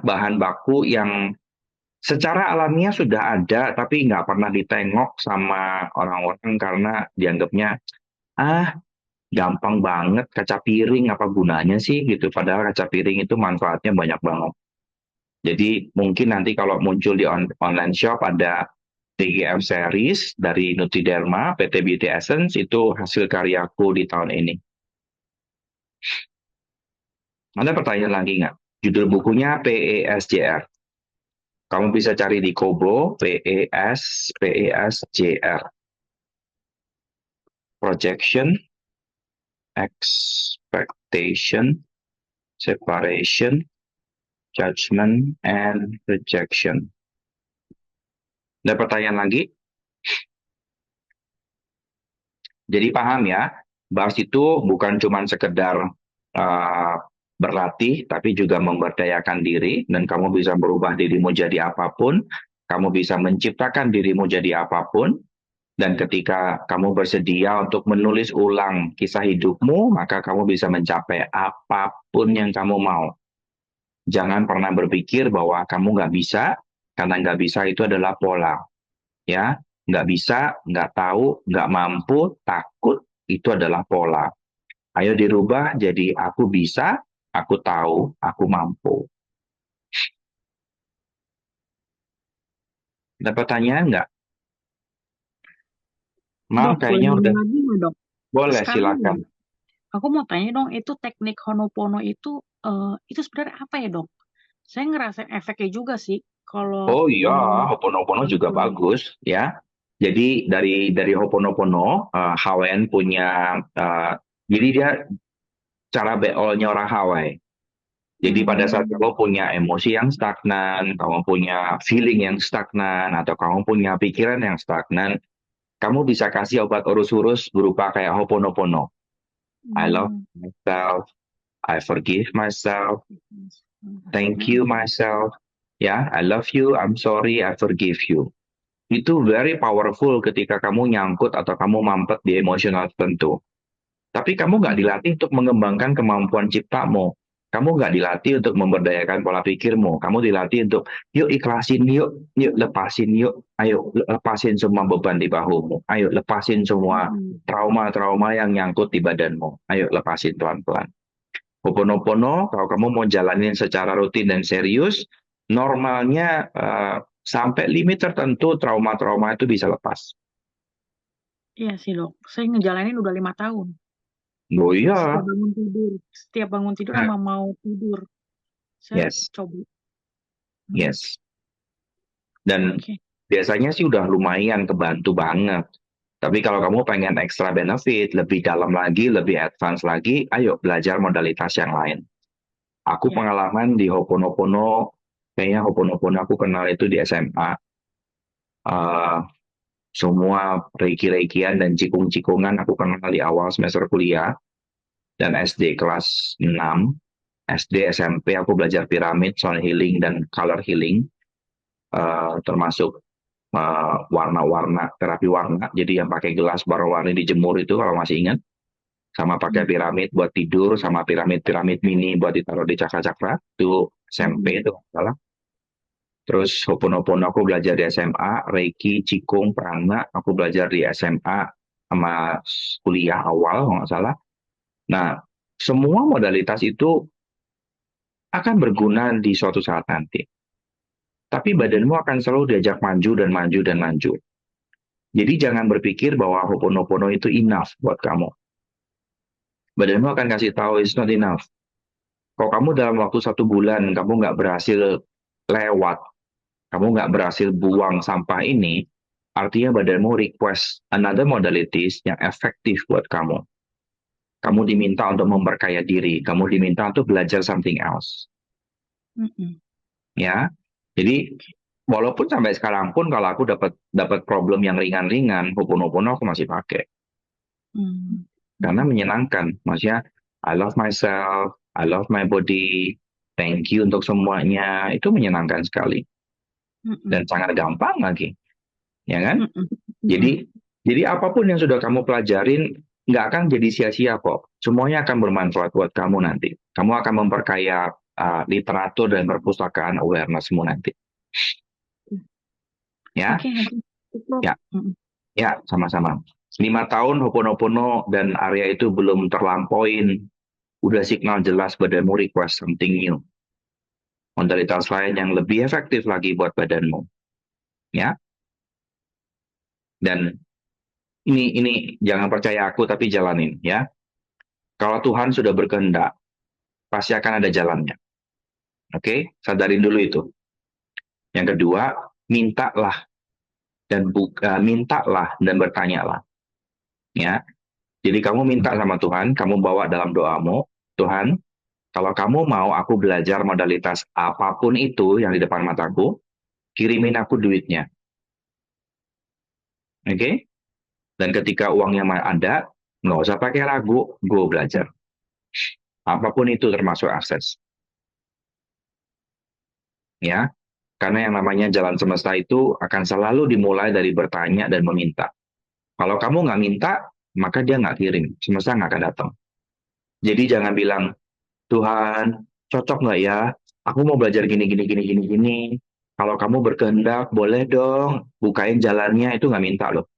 bahan baku yang secara alamiah sudah ada, tapi nggak pernah ditengok sama orang-orang karena dianggapnya, ah, gampang banget kaca piring, apa gunanya sih gitu. Padahal kaca piring itu manfaatnya banyak banget. Jadi mungkin nanti kalau muncul di online shop ada TGF series dari Nutriderma, PT Beauty Essence, itu hasil karyaku di tahun ini. Ada pertanyaan lagi nggak? Judul bukunya PESJR. Kamu bisa cari di Kobo, PESJR. Projection, expectation, separation, judgment, and rejection. Ada pertanyaan lagi? Jadi paham ya, bars itu bukan cuma sekedar berlatih, tapi juga memberdayakan diri, dan kamu bisa berubah dirimu jadi apapun, kamu bisa menciptakan dirimu jadi apapun, dan ketika kamu bersedia untuk menulis ulang kisah hidupmu, maka kamu bisa mencapai apapun yang kamu mau. Jangan pernah berpikir bahwa kamu nggak bisa, karena nggak bisa itu adalah pola. Ya, nggak bisa, nggak tahu, nggak mampu, takut, itu adalah pola. Ayo dirubah jadi aku bisa, aku tahu, aku mampu. Ada pertanyaan nggak? Mal, Dok, boleh kayaknya nanya udah. lagi nggak, Dok? Boleh, Sekali silakan. dong. Aku mau tanya dong, itu teknik Honopono itu sebenarnya apa ya, Dok? Saya ngerasain efeknya juga sih kalau Oh iya, Hoponopono juga bagus ya. Jadi dari Hoponopono, Hawaiian punya, jadi dia cara beolnya orang Hawaii. Jadi pada saat kamu punya emosi yang stagnan, kamu punya feeling yang stagnan, atau kamu punya pikiran yang stagnan, kamu bisa kasih obat urus-urus berupa kayak Hoponopono. I love myself, I forgive myself, thank you myself, ya, I love you, I'm sorry, I forgive you. Itu very powerful ketika kamu nyangkut atau kamu mampet di emosional tertentu. Tapi kamu nggak dilatih untuk mengembangkan kemampuan ciptamu. Kamu nggak dilatih untuk memberdayakan pola pikirmu. Kamu dilatih untuk, yuk ikhlasin, yuk lepasin, yuk, ayo lepasin semua beban di bahumu. Ayo lepasin semua trauma-trauma yang nyangkut di badanmu. Ayo lepasin pelan-pelan. Hoponopono, kalau kamu mau jalanin secara rutin dan serius, normalnya sampai limit tertentu trauma-trauma itu bisa lepas. Iya sih, Dok. Saya ngejalanin udah 5 tahun. Oh iya. Setiap bangun tidur sama mau tidur. Saya Yes. coba. Yes. Dan biasanya sih udah lumayan kebantu banget. Tapi kalau kamu pengen extra benefit, lebih dalam lagi, lebih advance lagi, ayo belajar modalitas yang lain. Aku pengalaman di Hoponopono, kayaknya Hoponopono aku kenal itu di SMA. Semua reiki-reikian dan cikung-cikungan aku kenal di awal semester kuliah. Dan SD kelas 6, SD, SMP aku belajar piramid, sound healing, dan color healing. Termasuk warna-warna, terapi warna. Jadi yang pakai gelas warna-warni dijemur itu kalau masih ingat. Sama pakai piramid buat tidur, sama piramid-piramid mini buat ditaruh di cakra-cakra. Itu SMP itu salah. Terus Hoponopono aku belajar di SMA, Reiki, Qigong, Prana, aku belajar di SMA sama kuliah awal kalau nggak salah. Nah, semua modalitas itu akan berguna di suatu saat nanti. Tapi badanmu akan selalu diajak maju dan maju dan maju. Jadi jangan berpikir bahwa Hoponopono itu enough buat kamu. Badanmu akan kasih tahu it's not enough. Kalau kamu dalam waktu 1 bulan kamu nggak berhasil lewat, kamu nggak berhasil buang sampah ini, artinya badanmu request another modalities yang efektif buat kamu. kamu diminta untuk memperkaya diri, kamu diminta untuk belajar something else. Ya, jadi walaupun sampai sekarang pun kalau aku dapat problem yang ringan-ringan, Ho'oponopono aku masih pakai karena menyenangkan. Maksudnya, I love myself, I love my body, thank you untuk semuanya, itu menyenangkan sekali dan sangat gampang lagi, ya kan? Jadi apapun yang sudah kamu pelajarin nggak akan jadi sia-sia kok. Semuanya akan bermanfaat buat kamu nanti. Kamu akan memperkaya literatur dan perpustakaan awarenessmu nanti. Ya, Oke, ya, ya, sama-sama. 5 tahun Ho'oponopono dan area itu belum terlampauin. Udah signal jelas badanmu request something new. Modalitas lain yang lebih efektif lagi buat badanmu. Ya. Dan ini jangan percaya aku tapi jalanin ya. Kalau Tuhan sudah berkehendak, pasti akan ada jalannya. Oke, sadarin dulu itu. Yang kedua, mintalah dan bertanyalah. Ya. Jadi kamu minta sama Tuhan, kamu bawa dalam doamu, Tuhan, kalau kamu mau aku belajar modalitas apapun itu yang di depan mataku, kirimin aku duitnya. Oke? Dan ketika uangnya ada, nggak usah pakai ragu, gue belajar. Apapun itu termasuk akses. Ya, karena yang namanya jalan semesta itu akan selalu dimulai dari bertanya dan meminta. Kalau kamu nggak minta, maka dia nggak kirim. Semesta nggak akan datang. Jadi jangan bilang, Tuhan, cocok nggak ya? Aku mau belajar gini, gini, gini, gini, gini. Kalau kamu berkehendak, boleh dong. Bukain jalannya, itu nggak minta loh.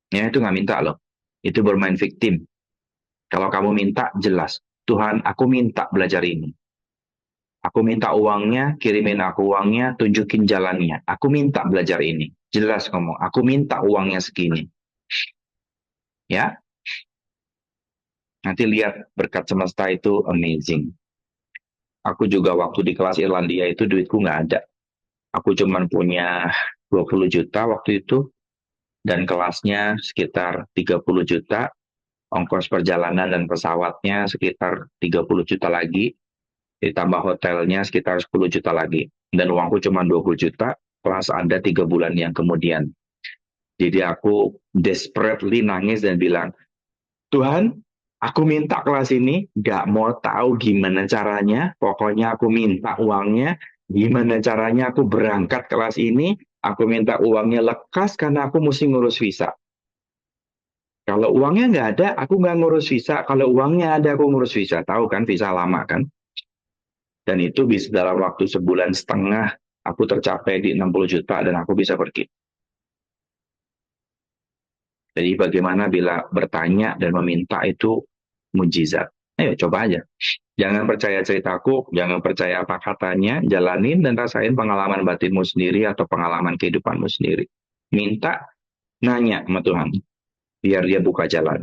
Ya, itu nggak minta loh. Itu bermain victim. Kalau kamu minta, jelas. Tuhan, aku minta belajar ini. Aku minta uangnya, kirimin aku uangnya, tunjukin jalannya. Aku minta belajar ini. Jelas ngomong, aku minta uangnya segini. Ya, nanti lihat berkat semesta itu amazing. Aku juga waktu di kelas Irlandia itu duitku nggak ada. Aku cuma punya 20 juta waktu itu, dan kelasnya sekitar 30 juta, ongkos perjalanan dan pesawatnya sekitar 30 juta lagi, ditambah hotelnya sekitar 10 juta lagi. Dan uangku cuma 20 juta, kelas ada 3 bulan yang kemudian. Jadi aku desperately nangis dan bilang, Tuhan, aku minta kelas ini, gak mau tahu gimana caranya, pokoknya aku minta uangnya, gimana caranya aku berangkat kelas ini, aku minta uangnya lekas karena aku mesti ngurus visa. Kalau uangnya nggak ada, aku nggak ngurus visa. Kalau uangnya ada, aku ngurus visa. Tahu kan, visa lama kan? Dan itu bisa dalam waktu sebulan setengah, aku tercapai di 60 juta dan aku bisa pergi. Jadi bagaimana bila bertanya dan meminta itu mujizat. Ayo coba aja. Jangan percaya ceritaku, jangan percaya apa katanya, jalanin dan rasain pengalaman batinmu sendiri atau pengalaman kehidupanmu sendiri. Minta, nanya sama Tuhan, biar dia buka jalan.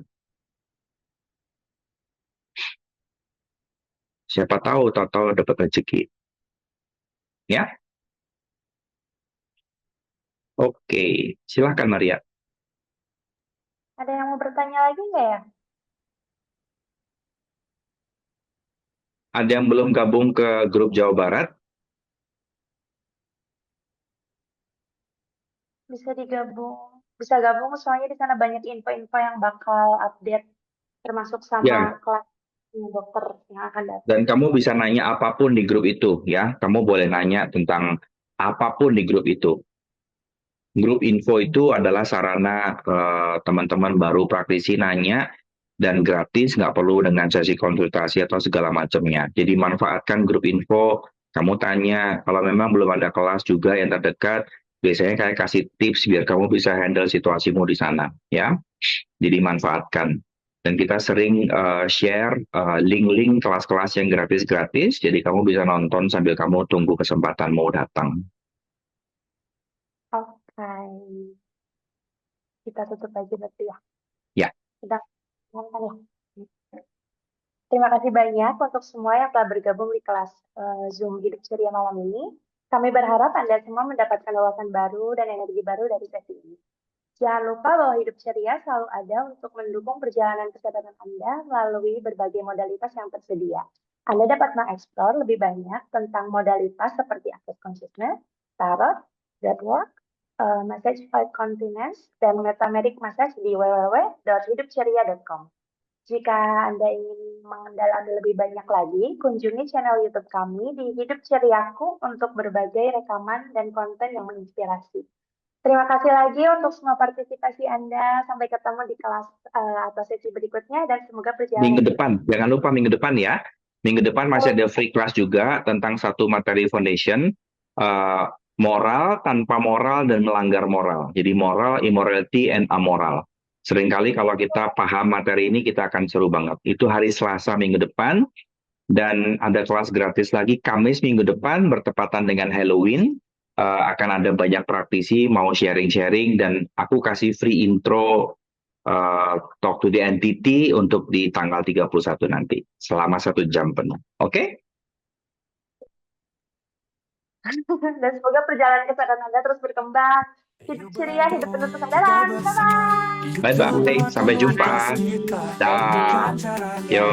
Siapa tahu dapat rezeki. Ya? Oke, silahkan Maria. Ada yang mau bertanya lagi nggak ya? Ada yang belum gabung ke grup Jawa Barat? Bisa digabung, bisa gabung soalnya di sana banyak info-info yang bakal update, termasuk Ya, sama kelas dokter yang akan datang. dan kamu bisa nanya apapun di grup itu, ya. Kamu boleh nanya tentang apapun di grup itu. Grup info itu adalah sarana teman-teman baru praktisi nanya dan gratis, nggak perlu dengan sesi konsultasi atau segala macamnya. Jadi manfaatkan grup info, kamu tanya, kalau memang belum ada kelas juga yang terdekat, biasanya kayak kasih tips biar kamu bisa handle situasimu di sana, ya. Jadi manfaatkan. Dan kita sering share link-link kelas-kelas yang gratis-gratis, jadi kamu bisa nonton sambil kamu tunggu kesempatan mau datang. Oke, kita tutup aja berarti ya. Ya. Sudah, ngomong ya. Terima kasih banyak untuk semua yang telah bergabung di kelas Zoom Hidup Ceria malam ini. Kami berharap Anda semua mendapatkan wawasan baru dan energi baru dari sesi ini. Jangan lupa bahwa hidup ceria selalu ada untuk mendukung perjalanan kesehatan Anda melalui berbagai modalitas yang tersedia. Anda dapat mengeksplor lebih banyak tentang modalitas seperti Access Consciousness, Tarot, Breathwork, Massage Five Continents, dan Metameric Massage di www.hidupceria.com. Jika Anda ingin mendalami lebih banyak lagi, kunjungi channel YouTube kami di Hidup Ceriaku untuk berbagai rekaman dan konten yang menginspirasi. Terima kasih lagi untuk semua partisipasi Anda. Sampai ketemu di kelas atau sesi berikutnya dan semoga perjalanan Minggu depan, jangan lupa minggu depan ya. Minggu depan masih ada free class juga tentang satu materi foundation, moral, tanpa moral, dan melanggar moral. Jadi moral, immorality, and amoral. Seringkali kalau kita paham materi ini, kita akan seru banget. Itu hari Selasa minggu depan, dan ada kelas gratis lagi Kamis minggu depan, bertepatan dengan Halloween. Akan ada banyak praktisi mau sharing-sharing, dan aku kasih free intro Talk to the Entity untuk di tanggal 31 nanti, selama 1 jam penuh. Oke? dan semoga perjalanan kesehatan Anda terus berkembang. Hidup ceria, hidup penuh kesadaran. Bye-bye. Bye-bye, sampai jumpa. Dah. Yo.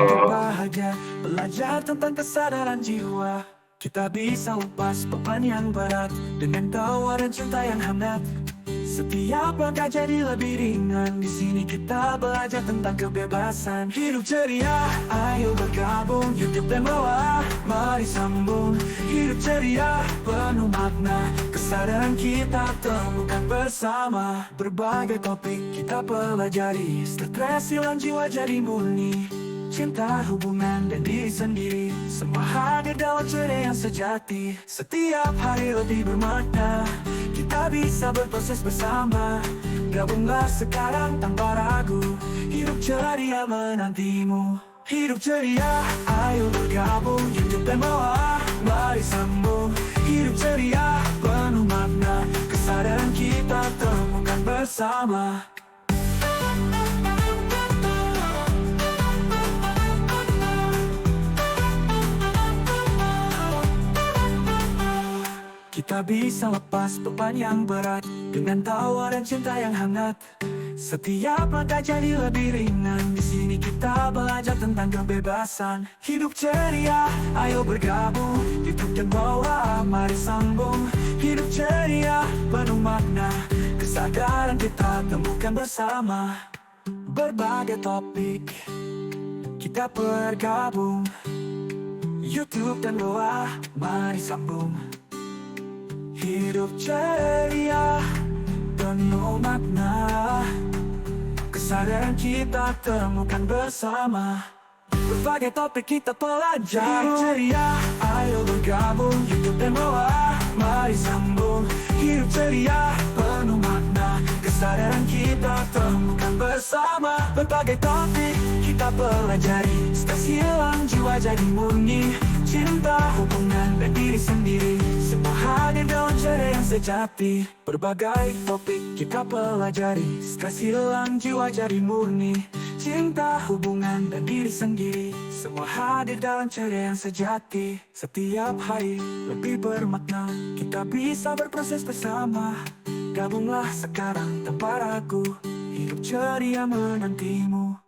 Belajar tentang kesadaran jiwa. Kita bisa lepas beban yang berat dengan tawaran cinta yang hangat. Setiap langkah jadi lebih ringan. Di sini kita belajar tentang kebebasan. Hidup ceria, ayo bergabung. YouTube dan bawah, mari sambung. Hidup ceria, penuh makna. Kesadaran kita temukan bersama. Berbagai topik kita pelajari. Stres hilang, jiwa jadi murni. Cinta, hubungan, dan diri sendiri, semua hadir dalam ceria yang sejati. Setiap hari lebih bermakna. Kita bisa berproses bersama. Gabunglah sekarang tanpa ragu. Hidup ceria menantimu. Hidup ceria, ayo bergabung. YouTube dan bawah, mari sambung. Hidup ceria, penuh makna. Kesadaran kita temukan bersama. Kita bisa lepas beban yang berat dengan tawaran cinta yang hangat. Setiap langkah jadi lebih ringan. Di sini kita belajar tentang kebebasan. Hidup ceria, ayo bergabung. YouTube dan bawah, mari sambung. Hidup ceria, penuh makna. Kesadaran kita temukan bersama. Berbagai topik kita bergabung. YouTube dan bawah, mari sambung. Hidup ceria, penuh makna. Kesadaran kita temukan bersama. Berbagai topik kita pelajari. Hidup ceria, ayo bergabung. YouTube dan bawah, mari sambung. Hidup ceria, penuh makna. Kesadaran kita temukan bersama. Berbagai topik kita pelajari. Stres hilang, jiwa jadi murni. Cinta, hubungan, dan diri sendiri, semua hadir dalam ceria yang sejati. Berbagai topik kita pelajari. Stres hilang, jiwa jadi murni. Cinta, hubungan, dan diri sendiri, semua hadir dalam ceria yang sejati. Setiap hari lebih bermakna. Kita bisa berproses bersama. Gabunglah sekarang tanpa ragu. Hidup ceria menantimu.